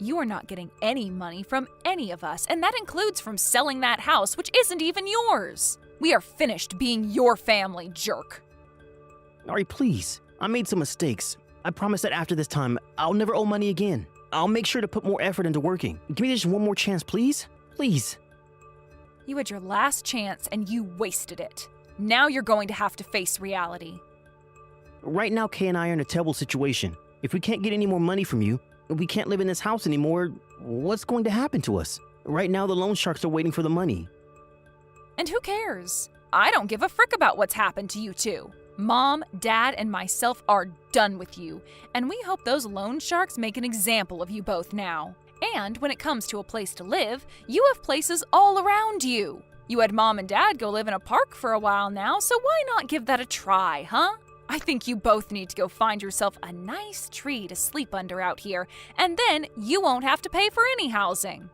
You are not getting any money from any of us, and that includes from selling that house, which isn't even yours. We are finished being your family, jerk. Ari, please. I made some mistakes. I promise that after this time, I'll never owe money again. I'll make sure to put more effort into working. Give me just one more chance, please? Please. You had your last chance and you wasted it. Now you're going to have to face reality. Right now, Kay and I are in a terrible situation. If we can't get any more money from you, we can't live in this house anymore, what's going to happen to us? Right now, the loan sharks are waiting for the money. And who cares? I don't give a frick about what's happened to you two. Mom, Dad, and myself are done with you, and we hope those loan sharks make an example of you both now. And when it comes to a place to live, you have places all around you. You had Mom and Dad go live in a park for a while now, so why not give that a try, huh? I think you both need to go find yourself a nice tree to sleep under out here, and then you won't have to pay for any housing.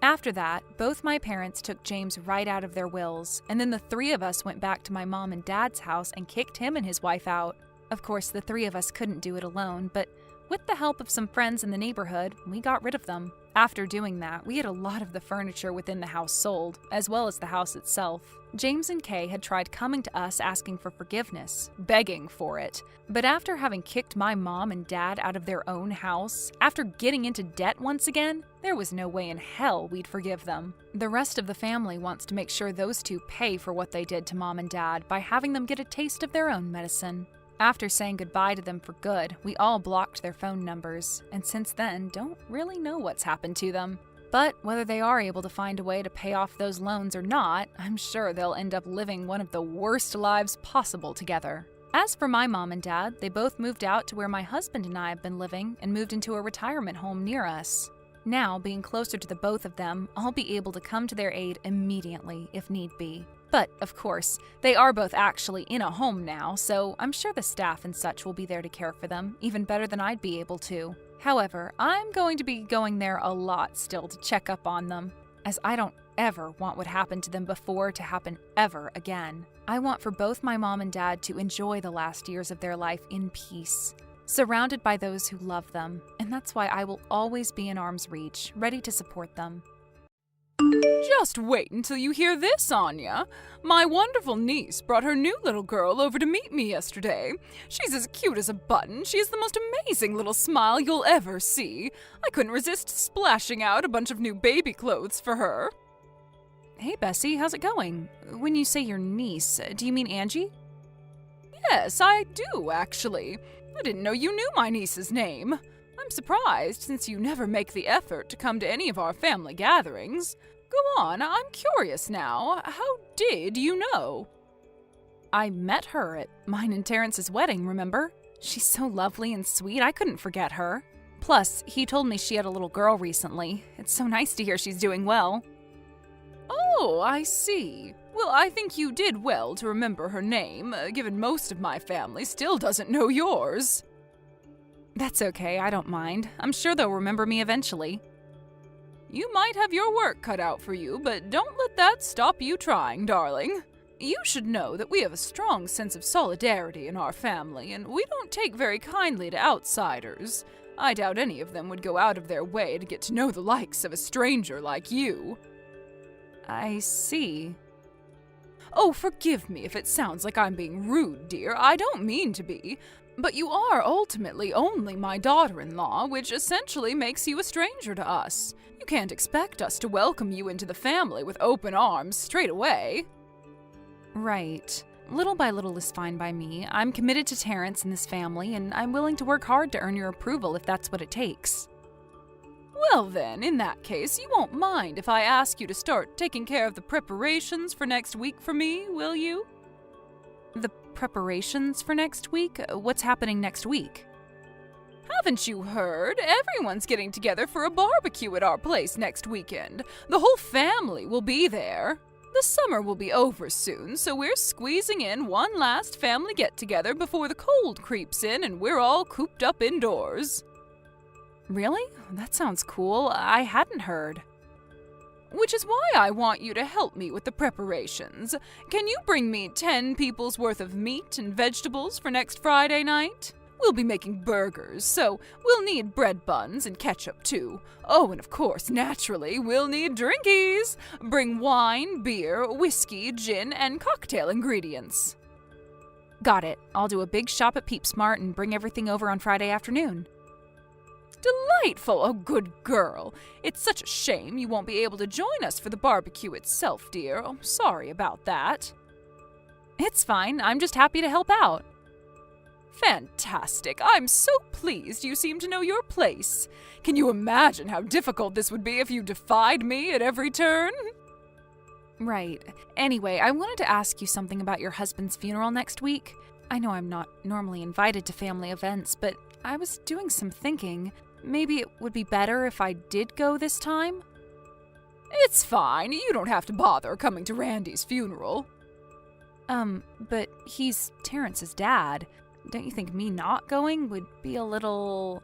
After that, both my parents took James right out of their wills, and then the three of us went back to my mom and dad's house and kicked him and his wife out. Of course, the three of us couldn't do it alone, but with the help of some friends in the neighborhood, we got rid of them. After doing that, we had a lot of the furniture within the house sold, as well as the house itself. James and Kay had tried coming to us asking for forgiveness, begging for it. But after having kicked my mom and dad out of their own house, after getting into debt once again, there was no way in hell we'd forgive them. The rest of the family wants to make sure those two pay for what they did to mom and dad by having them get a taste of their own medicine. After saying goodbye to them for good, we all blocked their phone numbers, and since then don't really know what's happened to them. But whether they are able to find a way to pay off those loans or not, I'm sure they'll end up living one of the worst lives possible together. As for my mom and dad, they both moved out to where my husband and I have been living and moved into a retirement home near us. Now, being closer to the both of them, I'll be able to come to their aid immediately if need be. But, of course, they are both actually in a home now, so I'm sure the staff and such will be there to care for them, even better than I'd be able to. However, I'm going to be going there a lot still to check up on them, as I don't ever want what happened to them before to happen ever again. I want for both my mom and dad to enjoy the last years of their life in peace, surrounded by those who love them, and that's why I will always be in arm's reach, ready to support them. Just wait until you hear this, Anya. My wonderful niece brought her new little girl over to meet me yesterday. She's as cute as a button. She has the most amazing little smile you'll ever see. I couldn't resist splashing out a bunch of new baby clothes for her. Hey, Bessie, how's it going? When you say your niece, do you mean Angie? Yes, I do, actually. I didn't know you knew my niece's name. I'm surprised, since you never make the effort to come to any of our family gatherings. Go on, I'm curious now. How did you know? I met her at mine and Terrence's wedding, remember? She's so lovely and sweet, I couldn't forget her. Plus, he told me she had a little girl recently. It's so nice to hear she's doing well. Oh, I see. Well, I think you did well to remember her name, given most of my family still doesn't know yours. That's okay, I don't mind. I'm sure they'll remember me eventually. You might have your work cut out for you, but don't let that stop you trying, darling. You should know that we have a strong sense of solidarity in our family, and we don't take very kindly to outsiders. I doubt any of them would go out of their way to get to know the likes of a stranger like you. I see. Oh, forgive me if it sounds like I'm being rude, dear. I don't mean to be. But you are ultimately only my daughter-in-law, which essentially makes you a stranger to us. You can't expect us to welcome you into the family with open arms straight away. Right. Little by little is fine by me. I'm committed to Terrence and this family, and I'm willing to work hard to earn your approval if that's what it takes. Well then, in that case, you won't mind if I ask you to start taking care of the preparations for next week for me, will you? The preparations for next week? What's happening next week? Haven't you heard? Everyone's getting together for a barbecue at our place next weekend. The whole family will be there. The summer will be over soon, so we're squeezing in one last family get-together before the cold creeps in and we're all cooped up indoors. Really? That sounds cool. I hadn't heard. Which is why I want you to help me with the preparations. Can you bring me 10 people's worth of meat and vegetables for next Friday night? We'll be making burgers, so we'll need bread buns and ketchup too. Oh, and of course, naturally, we'll need drinkies. Bring wine, beer, whiskey, gin, and cocktail ingredients. Got it. I'll do a big shop at Peep Smart and bring everything over on Friday afternoon. Delightful, oh good girl. It's such a shame you won't be able to join us for the barbecue itself, dear. Oh, sorry about that. It's fine. I'm just happy to help out. Fantastic. I'm so pleased you seem to know your place. Can you imagine how difficult this would be if you defied me at every turn? Right. Anyway, I wanted to ask you something about your husband's funeral next week. I know I'm not normally invited to family events, but I was doing some thinking. Maybe it would be better if I did go this time? It's fine. You don't have to bother coming to Randy's funeral. But he's Terrence's dad. Don't you think me not going would be a little...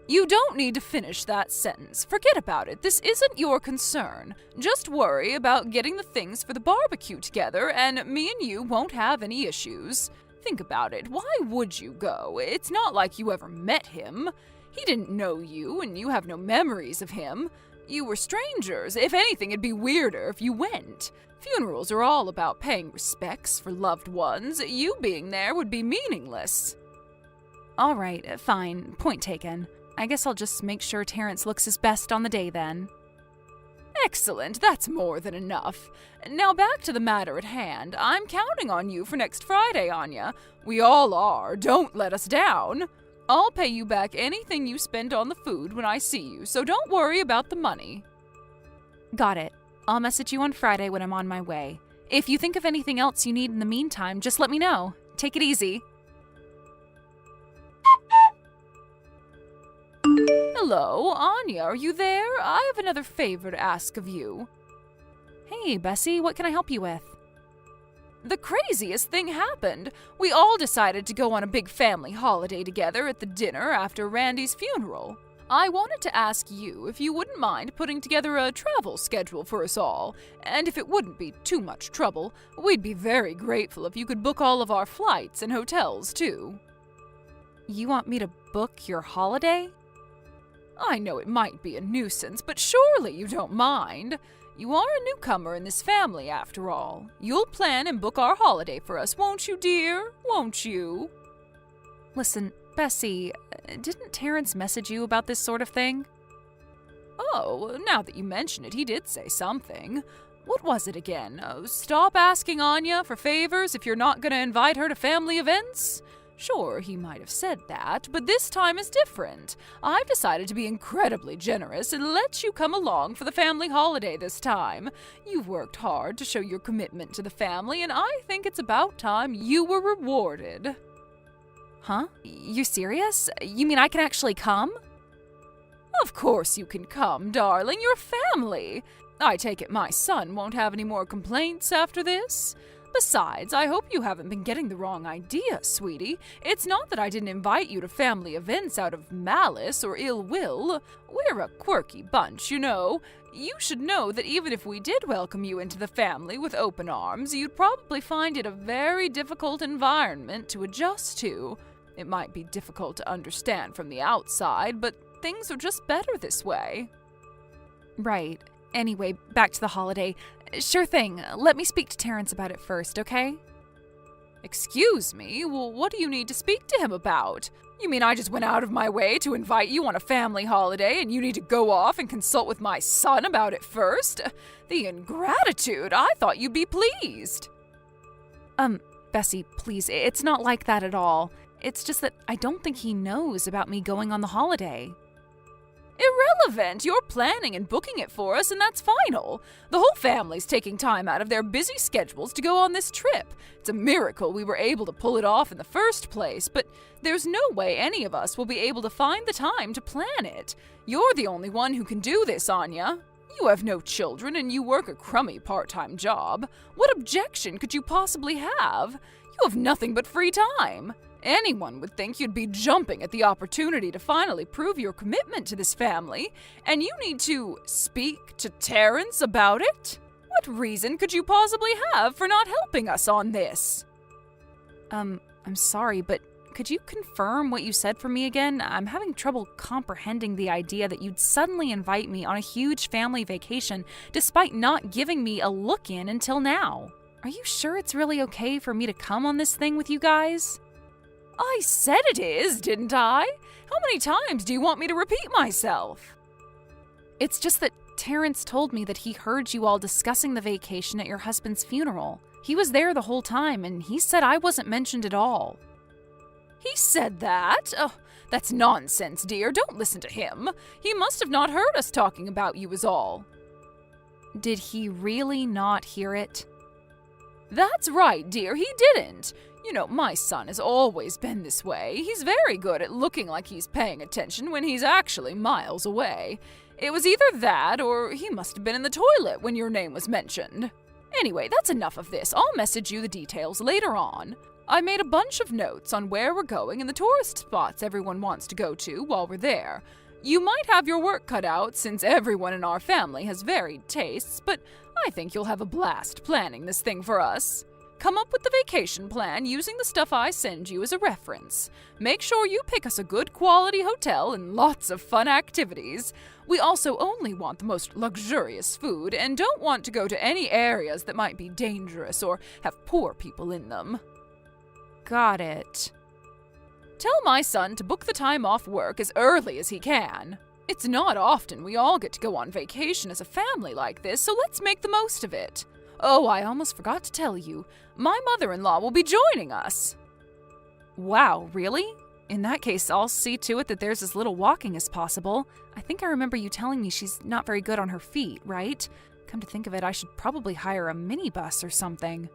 You don't need to finish that sentence. Forget about it. This isn't your concern. Just worry about getting the things for the barbecue together, and me and you won't have any issues. Think about it. Why would you go? It's not like you ever met him. He didn't know you, and you have no memories of him. You were strangers. If anything, it'd be weirder if you went. Funerals are all about paying respects for loved ones. You being there would be meaningless. All right, fine. Point taken. I guess I'll just make sure Terrence looks his best on the day then. Excellent. That's more than enough. Now back to the matter at hand. I'm counting on you for next Friday, Anya. We all are. Don't let us down. I'll pay you back anything you spend on the food when I see you, so don't worry about the money. Got it. I'll message you on Friday when I'm on my way. If you think of anything else you need in the meantime, just let me know. Take it easy. Hello, Anya, are you there? I have another favor to ask of you. Hey, Bessie, what can I help you with? The craziest thing happened. We all decided to go on a big family holiday together at the dinner after Randy's funeral. I wanted to ask you if you wouldn't mind putting together a travel schedule for us all, and if it wouldn't be too much trouble, we'd be very grateful if you could book all of our flights and hotels, too. You want me to book your holiday? I know it might be a nuisance, but surely you don't mind. You are a newcomer in this family, after all. You'll plan and book our holiday for us, won't you, dear? Won't you? Listen, Bessie, didn't Terrence message you about this sort of thing? Oh, now that you mention it, he did say something. What was it again? Stop asking Anya for favors if you're not going to invite her to family events? Sure, he might have said that, but this time is different. I've decided to be incredibly generous and let you come along for the family holiday this time. You've worked hard to show your commitment to the family, and I think it's about time you were rewarded. Huh? You serious? You mean I can actually come? Of course you can come, darling. You're family. I take it my son won't have any more complaints after this? Besides, I hope you haven't been getting the wrong idea, sweetie. It's not that I didn't invite you to family events out of malice or ill will. We're a quirky bunch, you know. You should know that even if we did welcome you into the family with open arms, you'd probably find it a very difficult environment to adjust to. It might be difficult to understand from the outside, but things are just better this way. Right. Anyway, back to the holiday. Sure thing. Let me speak to Terrence about it first, okay? Excuse me? Well, what do you need to speak to him about? You mean I just went out of my way to invite you on a family holiday and you need to go off and consult with my son about it first? The ingratitude! I thought you'd be pleased. Bessie, please, it's not like that at all. It's just that I don't think he knows about me going on the holiday. Irrelevant! You're planning and booking it for us, and that's final. The whole family's taking time out of their busy schedules to go on this trip. It's a miracle we were able to pull it off in the first place, but there's no way any of us will be able to find the time to plan it. You're the only one who can do this, Anya. You have no children, and you work a crummy part-time job. What objection could you possibly have? You have nothing but free time. Anyone would think you'd be jumping at the opportunity to finally prove your commitment to this family, and you need to speak to Terrence about it? What reason could you possibly have for not helping us on this? I'm sorry, but could you confirm what you said for me again? I'm having trouble comprehending the idea that you'd suddenly invite me on a huge family vacation despite not giving me a look-in until now. Are you sure it's really okay for me to come on this thing with you guys? I said it is, didn't I? How many times do you want me to repeat myself? It's just that Terrence told me that he heard you all discussing the vacation at your husband's funeral. He was there the whole time, and he said I wasn't mentioned at all. He said that? Oh, that's nonsense, dear. Don't listen to him. He must have not heard us talking about you is all. Did he really not hear it? That's right, dear. He didn't. You know, my son has always been this way. He's very good at looking like he's paying attention when he's actually miles away. It was either that, or he must have been in the toilet when your name was mentioned. Anyway, that's enough of this. I'll message you the details later on. I made a bunch of notes on where we're going and the tourist spots everyone wants to go to while we're there. You might have your work cut out since everyone in our family has varied tastes, but I think you'll have a blast planning this thing for us. Come up with the vacation plan using the stuff I send you as a reference. Make sure you pick us a good quality hotel and lots of fun activities. We also only want the most luxurious food and don't want to go to any areas that might be dangerous or have poor people in them. Got it. Tell my son to book the time off work as early as he can. It's not often we all get to go on vacation as a family like this, so let's make the most of it. Oh, I almost forgot to tell you. My mother-in-law will be joining us. Wow, really? In that case, I'll see to it that there's as little walking as possible. I think I remember you telling me she's not very good on her feet, right? Come to think of it, I should probably hire a minibus or something.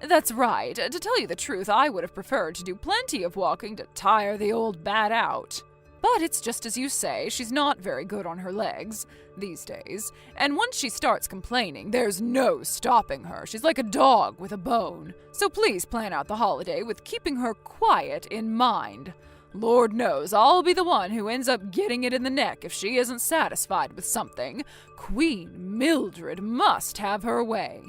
That's right. To tell you the truth, I would have preferred to do plenty of walking to tire the old bat out. But it's just as you say, she's not very good on her legs these days. And once she starts complaining, there's no stopping her. She's like a dog with a bone. So please plan out the holiday with keeping her quiet in mind. Lord knows I'll be the one who ends up getting it in the neck if she isn't satisfied with something. Queen Mildred must have her way.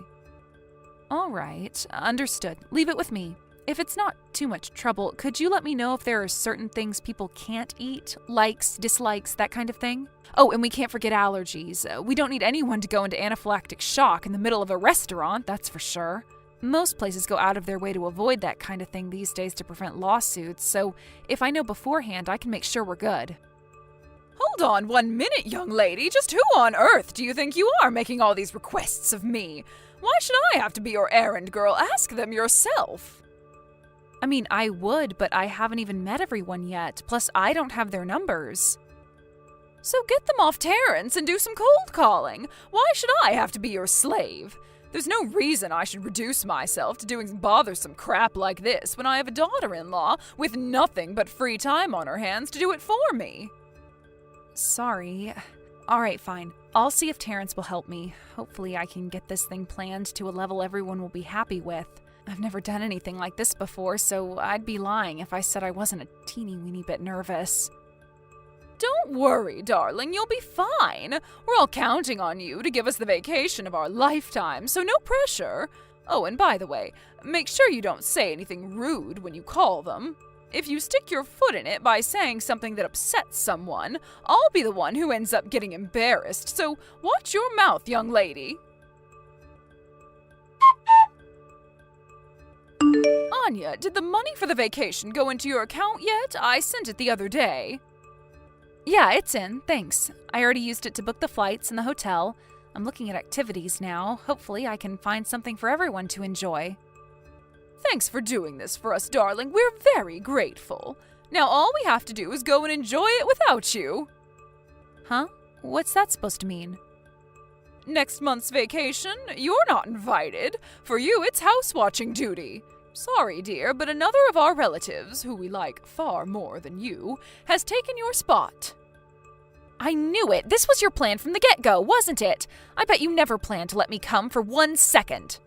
All right, understood. Leave it with me. If it's not too much trouble, could you let me know if there are certain things people can't eat? Likes, dislikes, that kind of thing? Oh, and we can't forget allergies. We don't need anyone to go into anaphylactic shock in the middle of a restaurant, that's for sure. Most places go out of their way to avoid that kind of thing these days to prevent lawsuits, so if I know beforehand, I can make sure we're good. Hold on 1 minute, young lady. Just who on earth do you think you are making all these requests of me? Why should I have to be your errand girl? Ask them yourself. I mean, I would, but I haven't even met everyone yet. Plus, I don't have their numbers. So get them off Terrence and do some cold calling. Why should I have to be your slave? There's no reason I should reduce myself to doing bothersome crap like this when I have a daughter-in-law with nothing but free time on her hands to do it for me. Sorry. All right, fine. I'll see if Terrence will help me. Hopefully I can get this thing planned to a level everyone will be happy with. I've never done anything like this before, so I'd be lying if I said I wasn't a teeny-weeny bit nervous. Don't worry, darling, you'll be fine. We're all counting on you to give us the vacation of our lifetime, so no pressure. Oh, and by the way, make sure you don't say anything rude when you call them. If you stick your foot in it by saying something that upsets someone, I'll be the one who ends up getting embarrassed, so watch your mouth, young lady. Anya, did the money for the vacation go into your account yet? I sent it the other day. Yeah, it's in, thanks. I already used it to book the flights and the hotel. I'm looking at activities now. Hopefully I can find something for everyone to enjoy. Thanks for doing this for us, darling. We're very grateful. Now all we have to do is go and enjoy it without you. Huh? What's that supposed to mean? Next month's vacation, you're not invited. For you, it's house-watching duty. Sorry, dear, but another of our relatives, who we like far more than you, has taken your spot. I knew it! This was your plan from the get-go, wasn't it? I bet you never planned to let me come for 1 second.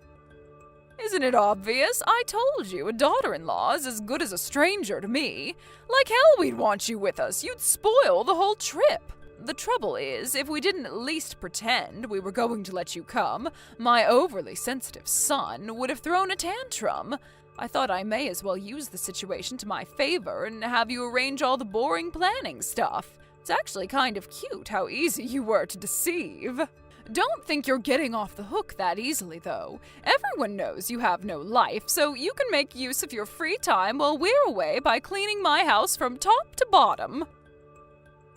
Isn't it obvious? I told you, a daughter-in-law is as good as a stranger to me. Like hell we'd want you with us. You'd spoil the whole trip. The trouble is, if we didn't at least pretend we were going to let you come, my overly sensitive son would have thrown a tantrum. I thought I may as well use the situation to my favor and have you arrange all the boring planning stuff. It's actually kind of cute how easy you were to deceive. Don't think you're getting off the hook that easily, though. Everyone knows you have no life, so you can make use of your free time while we're away by cleaning my house from top to bottom.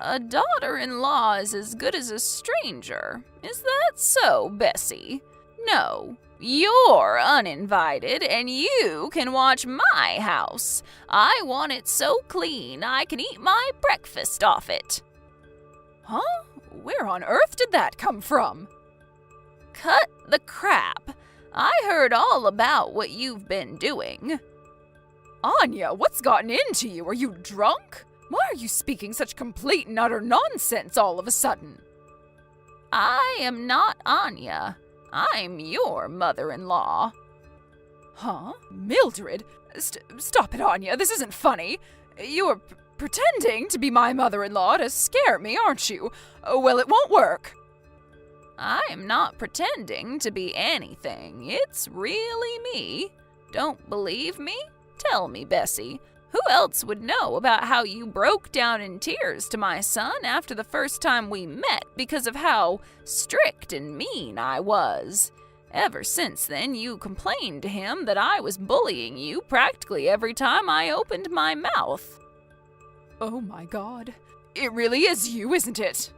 A daughter-in-law is as good as a stranger. Is that so, Bessie? No, you're uninvited, and you can watch my house. I want it so clean I can eat my breakfast off it. Huh? Where on earth did that come from? Cut the crap. I heard all about what you've been doing. Anya, what's gotten into you? Are you drunk? Why are you speaking such complete and utter nonsense all of a sudden? I am not Anya. I'm your mother-in-law. Huh? Mildred? Stop it, Anya. This isn't funny. You're pretending to be my mother-in-law to scare me, aren't you? Well, it won't work. I'm not pretending to be anything. It's really me. Don't believe me? Tell me, Bessie. Who else would know about how you broke down in tears to my son after the first time we met because of how strict and mean I was? Ever since then, you complained to him that I was bullying you practically every time I opened my mouth. Oh my God. It really is you, isn't it?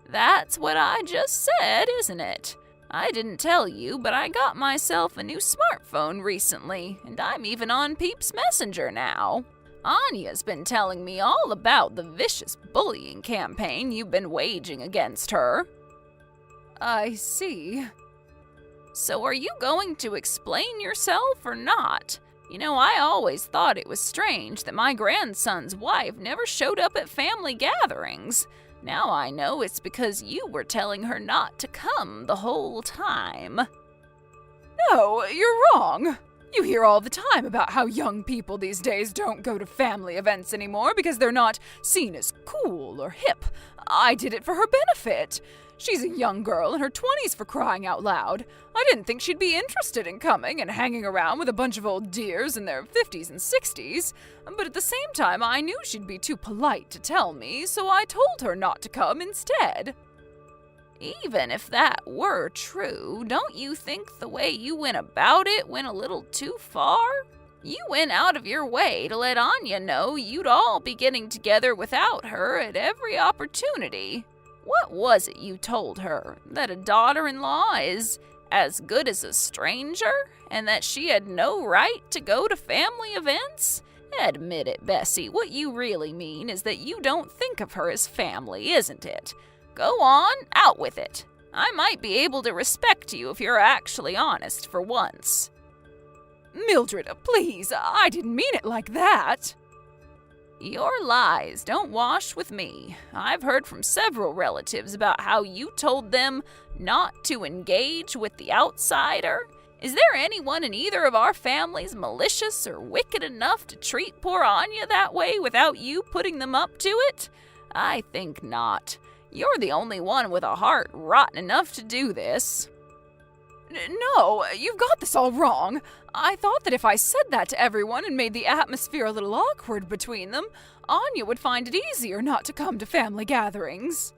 That's what I just said, isn't it? I didn't tell you, but I got myself a new smartphone recently, and I'm even on Peep's Messenger now. Anya's been telling me all about the vicious bullying campaign you've been waging against her. I see. So are you going to explain yourself or not? You know, I always thought it was strange that my grandson's wife never showed up at family gatherings. Now I know it's because you were telling her not to come the whole time. No, you're wrong. You hear all the time about how young people these days don't go to family events anymore because they're not seen as cool or hip. I did it for her benefit. She's a young girl in her 20s, for crying out loud. I didn't think she'd be interested in coming and hanging around with a bunch of old dears in their 50s and 60s. But at the same time, I knew she'd be too polite to tell me, so I told her not to come instead. Even if that were true, don't you think the way you went about it went a little too far? You went out of your way to let Anya know you'd all be getting together without her at every opportunity. What was it you told her? That a daughter-in-law is as good as a stranger? And that she had no right to go to family events? Admit it, Bessie. What you really mean is that you don't think of her as family, isn't it? Go on, out with it. I might be able to respect you if you're actually honest for once. Mildred, please, I didn't mean it like that. Your lies don't wash with me. I've heard from several relatives about how you told them not to engage with the outsider. Is there anyone in either of our families malicious or wicked enough to treat poor Anya that way without you putting them up to it? I think not. You're the only one with a heart rotten enough to do this. No, you've got this all wrong. I thought that if I said that to everyone and made the atmosphere a little awkward between them, Anya would find it easier not to come to family gatherings.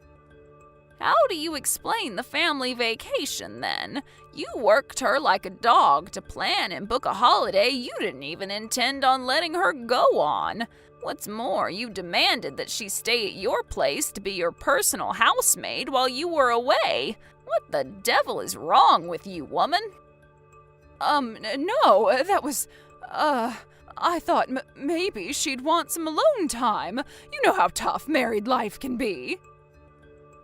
How do you explain the family vacation, then? You worked her like a dog to plan and book a holiday you didn't even intend on letting her go on. What's more, you demanded that she stay at your place to be your personal housemaid while you were away. What the devil is wrong with you, woman? No, that was, I thought maybe she'd want some alone time. You know how tough married life can be.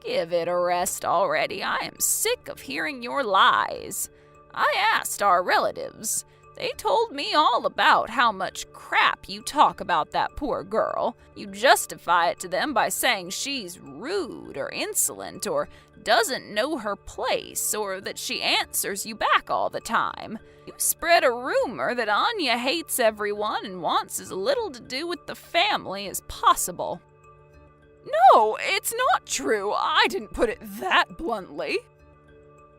Give it a rest already. I am sick of hearing your lies. I asked our relatives. They told me all about how much crap you talk about that poor girl. You justify it to them by saying she's rude or insolent or doesn't know her place or that she answers you back all the time. You spread a rumor that Anya hates everyone and wants as little to do with the family as possible. No, it's not true. I didn't put it that bluntly.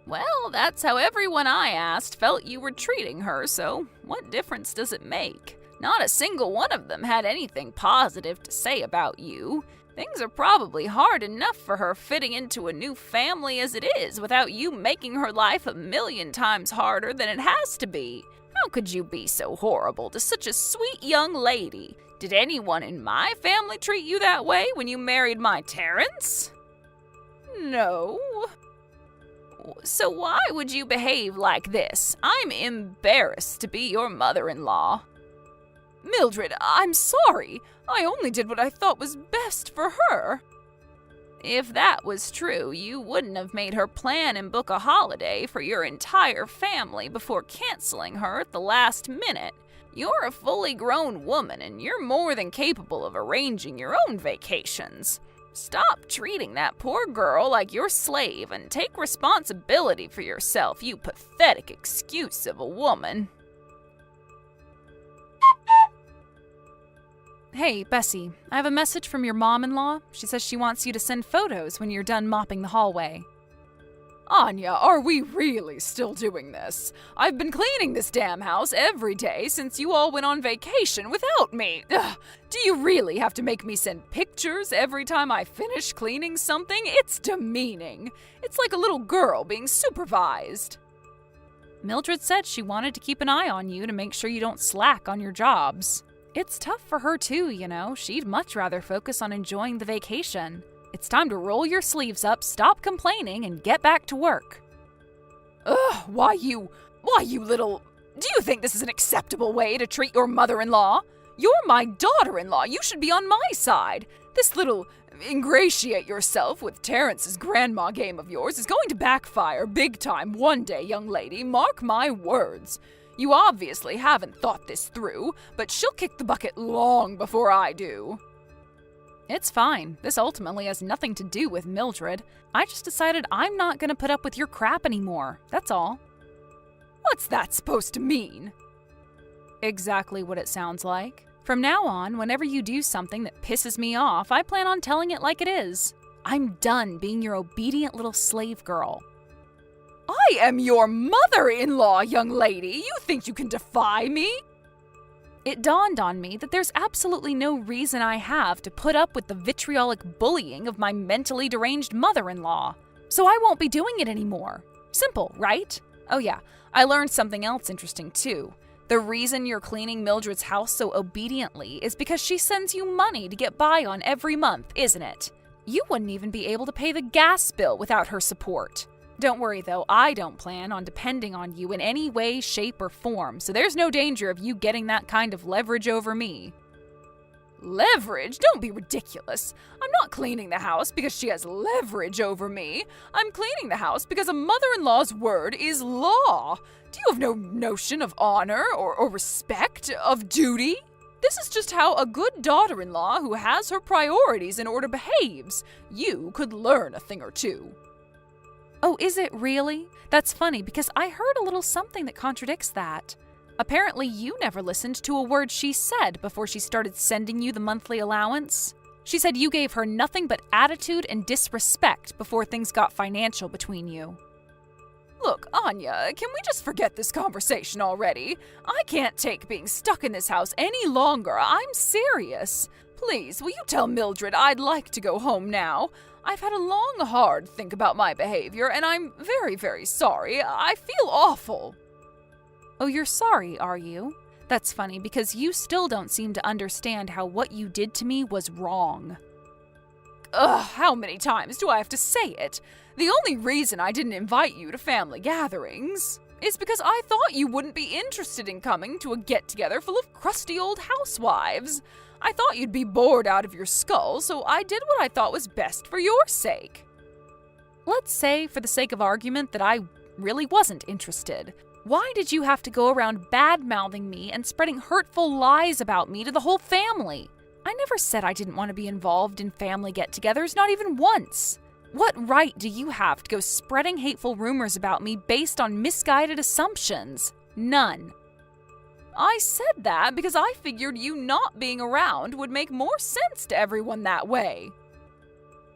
Well, that's how everyone I asked felt you were treating her, so what difference does it make? Not a single one of them had anything positive to say about you. Things are probably hard enough for her fitting into a new family as it is without you making her life a million times harder than it has to be. How could you be so horrible to such a sweet young lady? Did anyone in my family treat you that way when you married my Terrence? No. So why would you behave like this? I'm embarrassed to be your mother-in-law. Mildred, I'm sorry. I only did what I thought was best for her. If that was true, you wouldn't have made her plan and book a holiday for your entire family before canceling her at the last minute. You're a fully grown woman and you're more than capable of arranging your own vacations. Stop treating that poor girl like your slave and take responsibility for yourself, you pathetic excuse of a woman. Hey, Bessie, I have a message from your mom-in-law. She says she wants you to send photos when you're done mopping the hallway. Anya, are we really still doing this? I've been cleaning this damn house every day since you all went on vacation without me. Ugh, do you really have to make me send pictures every time I finish cleaning something? It's demeaning. It's like a little girl being supervised. Mildred said she wanted to keep an eye on you to make sure you don't slack on your jobs. It's tough for her too, you know. She'd much rather focus on enjoying the vacation. It's time to roll your sleeves up, stop complaining, and get back to work. Ugh, why you little... Do you think this is an acceptable way to treat your mother-in-law? You're my daughter-in-law. You should be on my side. This little ingratiate yourself with Terrence's grandma game of yours is going to backfire big time one day, young lady. Mark my words. You obviously haven't thought this through, but she'll kick the bucket long before I do. It's fine. This ultimately has nothing to do with Mildred. I just decided I'm not going to put up with your crap anymore. That's all. What's that supposed to mean? Exactly what it sounds like. From now on, whenever you do something that pisses me off, I plan on telling it like it is. I'm done being your obedient little slave girl. I am your mother-in-law, young lady. You think you can defy me? It dawned on me that there's absolutely no reason I have to put up with the vitriolic bullying of my mentally deranged mother-in-law. So I won't be doing it anymore. Simple, right? Oh yeah, I learned something else interesting too. The reason you're cleaning Mildred's house so obediently is because she sends you money to get by on every month, isn't it? You wouldn't even be able to pay the gas bill without her support. Don't worry though, I don't plan on depending on you in any way, shape, or form, so there's no danger of you getting that kind of leverage over me. Leverage? Don't be ridiculous. I'm not cleaning the house because she has leverage over me. I'm cleaning the house because a mother-in-law's word is law. Do you have no notion of honor or respect, of duty? This is just how a good daughter-in-law who has her priorities in order behaves. You could learn a thing or two. Oh, is it really? That's funny because I heard a little something that contradicts that. Apparently, you never listened to a word she said before she started sending you the monthly allowance. She said you gave her nothing but attitude and disrespect before things got financial between you. Look, Anya, can we just forget this conversation already? I can't take being stuck in this house any longer. I'm serious. Please, will you tell Mildred I'd like to go home now? I've had a long, hard think about my behavior, and I'm very, very sorry. I feel awful. Oh, you're sorry, are you? That's funny because you still don't seem to understand how what you did to me was wrong. Ugh, how many times do I have to say it? The only reason I didn't invite you to family gatherings is because I thought you wouldn't be interested in coming to a get-together full of crusty old housewives. I thought you'd be bored out of your skull, so I did what I thought was best for your sake. Let's say, for the sake of argument, that I really wasn't interested. Why did you have to go around bad-mouthing me and spreading hurtful lies about me to the whole family? I never said I didn't want to be involved in family get-togethers, not even once. What right do you have to go spreading hateful rumors about me based on misguided assumptions? None. I said that because I figured you not being around would make more sense to everyone that way.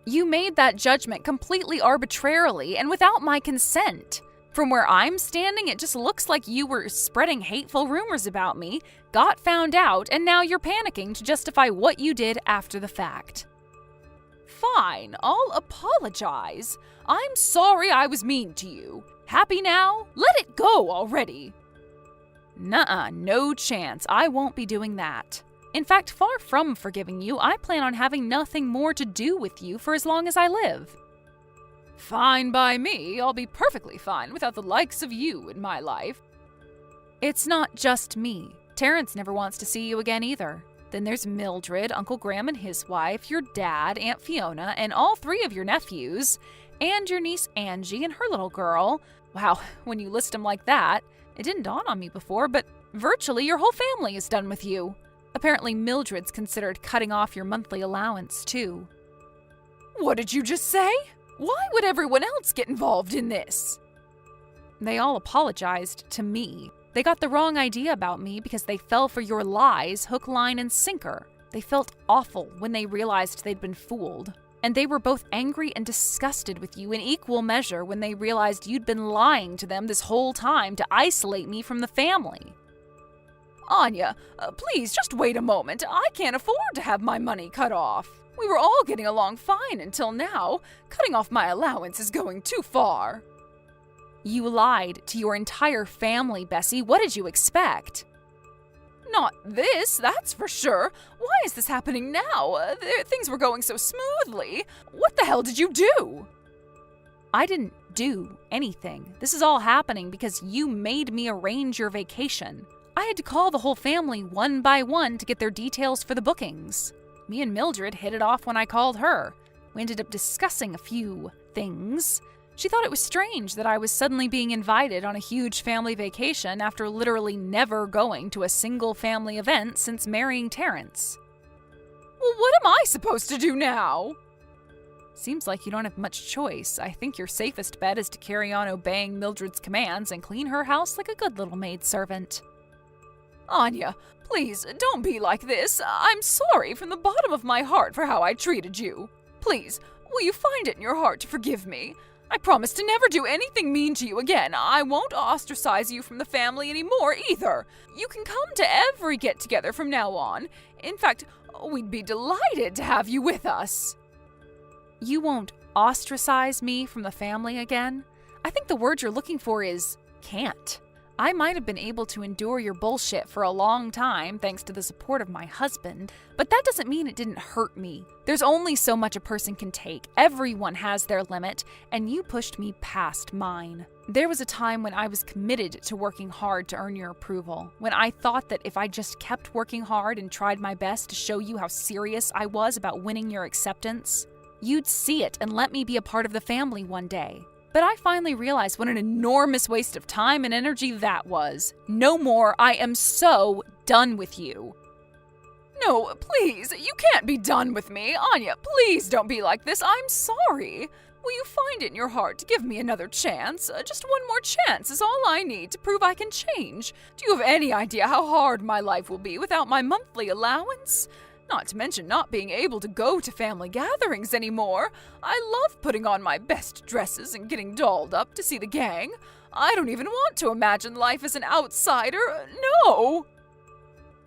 You made that judgment completely arbitrarily and without my consent. From where I'm standing, it just looks like you were spreading hateful rumors about me, got found out, and now you're panicking to justify what you did after the fact. Fine, I'll apologize. I'm sorry I was mean to you. Happy now? Let it go already. Nuh-uh, no chance. I won't be doing that. In fact, far from forgiving you, I plan on having nothing more to do with you for as long as I live. Fine by me. I'll be perfectly fine without the likes of you in my life. It's not just me. Terrence never wants to see you again either. Then there's Mildred, Uncle Graham and his wife, your dad, Aunt Fiona, and all 3 of your nephews, and your niece Angie and her little girl. Wow, when you list them like that, it didn't dawn on me before, but virtually your whole family is done with you. Apparently Mildred's considered cutting off your monthly allowance, too. What did you just say? Why would everyone else get involved in this? They all apologized to me. They got the wrong idea about me because they fell for your lies, hook, line, and sinker. They felt awful when they realized they'd been fooled. And they were both angry and disgusted with you in equal measure when they realized you'd been lying to them this whole time to isolate me from the family. Anya, please just wait a moment. I can't afford to have my money cut off. We were all getting along fine until now. Cutting off my allowance is going too far. You lied to your entire family, Bessie. What did you expect? Not this, that's for sure. Why is this happening now? Things were going so smoothly. What the hell did you do? I didn't do anything. This is all happening because you made me arrange your vacation. I had to call the whole family one by one to get their details for the bookings. Me and Mildred hit it off when I called her. We ended up discussing a few things. She thought it was strange that I was suddenly being invited on a huge family vacation after literally never going to a single family event since marrying Terrence. Well, what am I supposed to do now? Seems like you don't have much choice. I think your safest bet is to carry on obeying Mildred's commands and clean her house like a good little maidservant. Anya, please, don't be like this. I'm sorry from the bottom of my heart for how I treated you. Please, will you find it in your heart to forgive me? I promise to never do anything mean to you again. I won't ostracize you from the family anymore either. You can come to every get-together from now on. In fact, we'd be delighted to have you with us. You won't ostracize me from the family again? I think the word you're looking for is can't. I might have been able to endure your bullshit for a long time thanks to the support of my husband, but that doesn't mean it didn't hurt me. There's only so much a person can take. Everyone has their limit, and you pushed me past mine. There was a time when I was committed to working hard to earn your approval, when I thought that if I just kept working hard and tried my best to show you how serious I was about winning your acceptance, you'd see it and let me be a part of the family one day. But I finally realized what an enormous waste of time and energy that was. No more. I am so done with you. No, please, you can't be done with me. Anya, please don't be like this. I'm sorry. Will you find it in your heart to give me another chance? Just one more chance is all I need to prove I can change. Do you have any idea how hard my life will be without my monthly allowance? Not to mention not being able to go to family gatherings anymore. I love putting on my best dresses and getting dolled up to see the gang. I don't even want to imagine life as an outsider. No!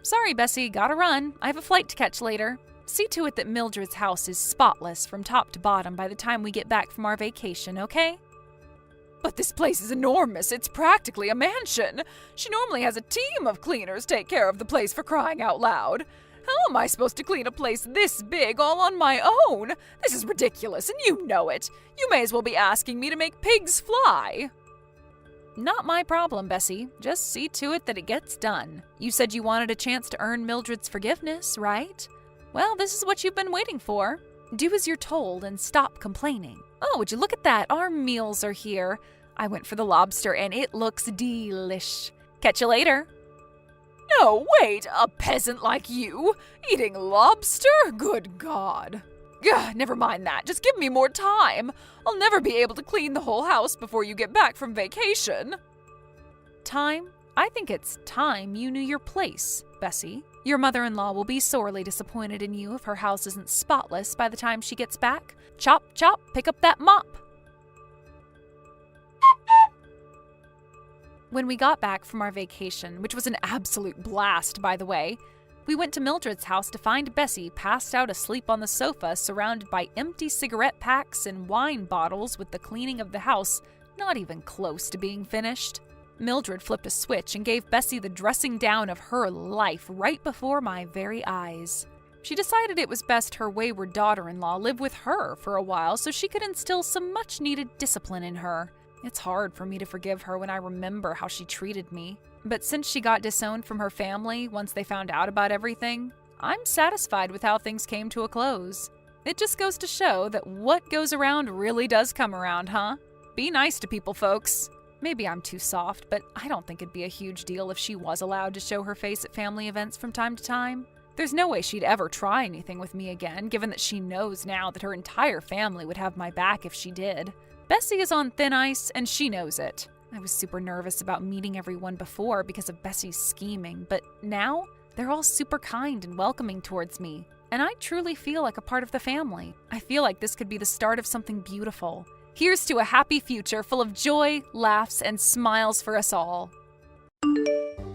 Sorry, Bessie, gotta run. I have a flight to catch later. See to it that Mildred's house is spotless from top to bottom by the time we get back from our vacation, okay? But this place is enormous. It's practically a mansion. She normally has a team of cleaners take care of the place, for crying out loud. How am I supposed to clean a place this big all on my own? This is ridiculous, and you know it. You may as well be asking me to make pigs fly. Not my problem, Bessie. Just see to it that it gets done. You said you wanted a chance to earn Mildred's forgiveness, right? Well, this is what you've been waiting for. Do as you're told and stop complaining. Oh, would you look at that? Our meals are here. I went for the lobster and it looks delish. Catch you later. No, wait, a peasant like you? Eating lobster? Good God. Ugh, never mind that. Just give me more time. I'll never be able to clean the whole house before you get back from vacation. Time? I think it's time you knew your place, Bessie. Your mother-in-law will be sorely disappointed in you if her house isn't spotless by the time she gets back. Chop, chop, pick up that mop. When we got back from our vacation, which was an absolute blast, by the way, we went to Mildred's house to find Bessie passed out asleep on the sofa, surrounded by empty cigarette packs and wine bottles, with the cleaning of the house not even close to being finished. Mildred flipped a switch and gave Bessie the dressing down of her life right before my very eyes. She decided it was best her wayward daughter-in-law live with her for a while so she could instill some much-needed discipline in her. It's hard for me to forgive her when I remember how she treated me. But since she got disowned from her family once they found out about everything, I'm satisfied with how things came to a close. It just goes to show that what goes around really does come around, huh? Be nice to people, folks. Maybe I'm too soft, but I don't think it'd be a huge deal if she was allowed to show her face at family events from time to time. There's no way she'd ever try anything with me again, given that she knows now that her entire family would have my back if she did. Bessie is on thin ice, and she knows it. I was super nervous about meeting everyone before because of Bessie's scheming, but now they're all super kind and welcoming towards me, and I truly feel like a part of the family. I feel like this could be the start of something beautiful. Here's to a happy future full of joy, laughs, and smiles for us all.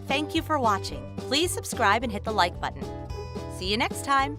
Thank you for watching. Please subscribe and hit the like button. See you next time.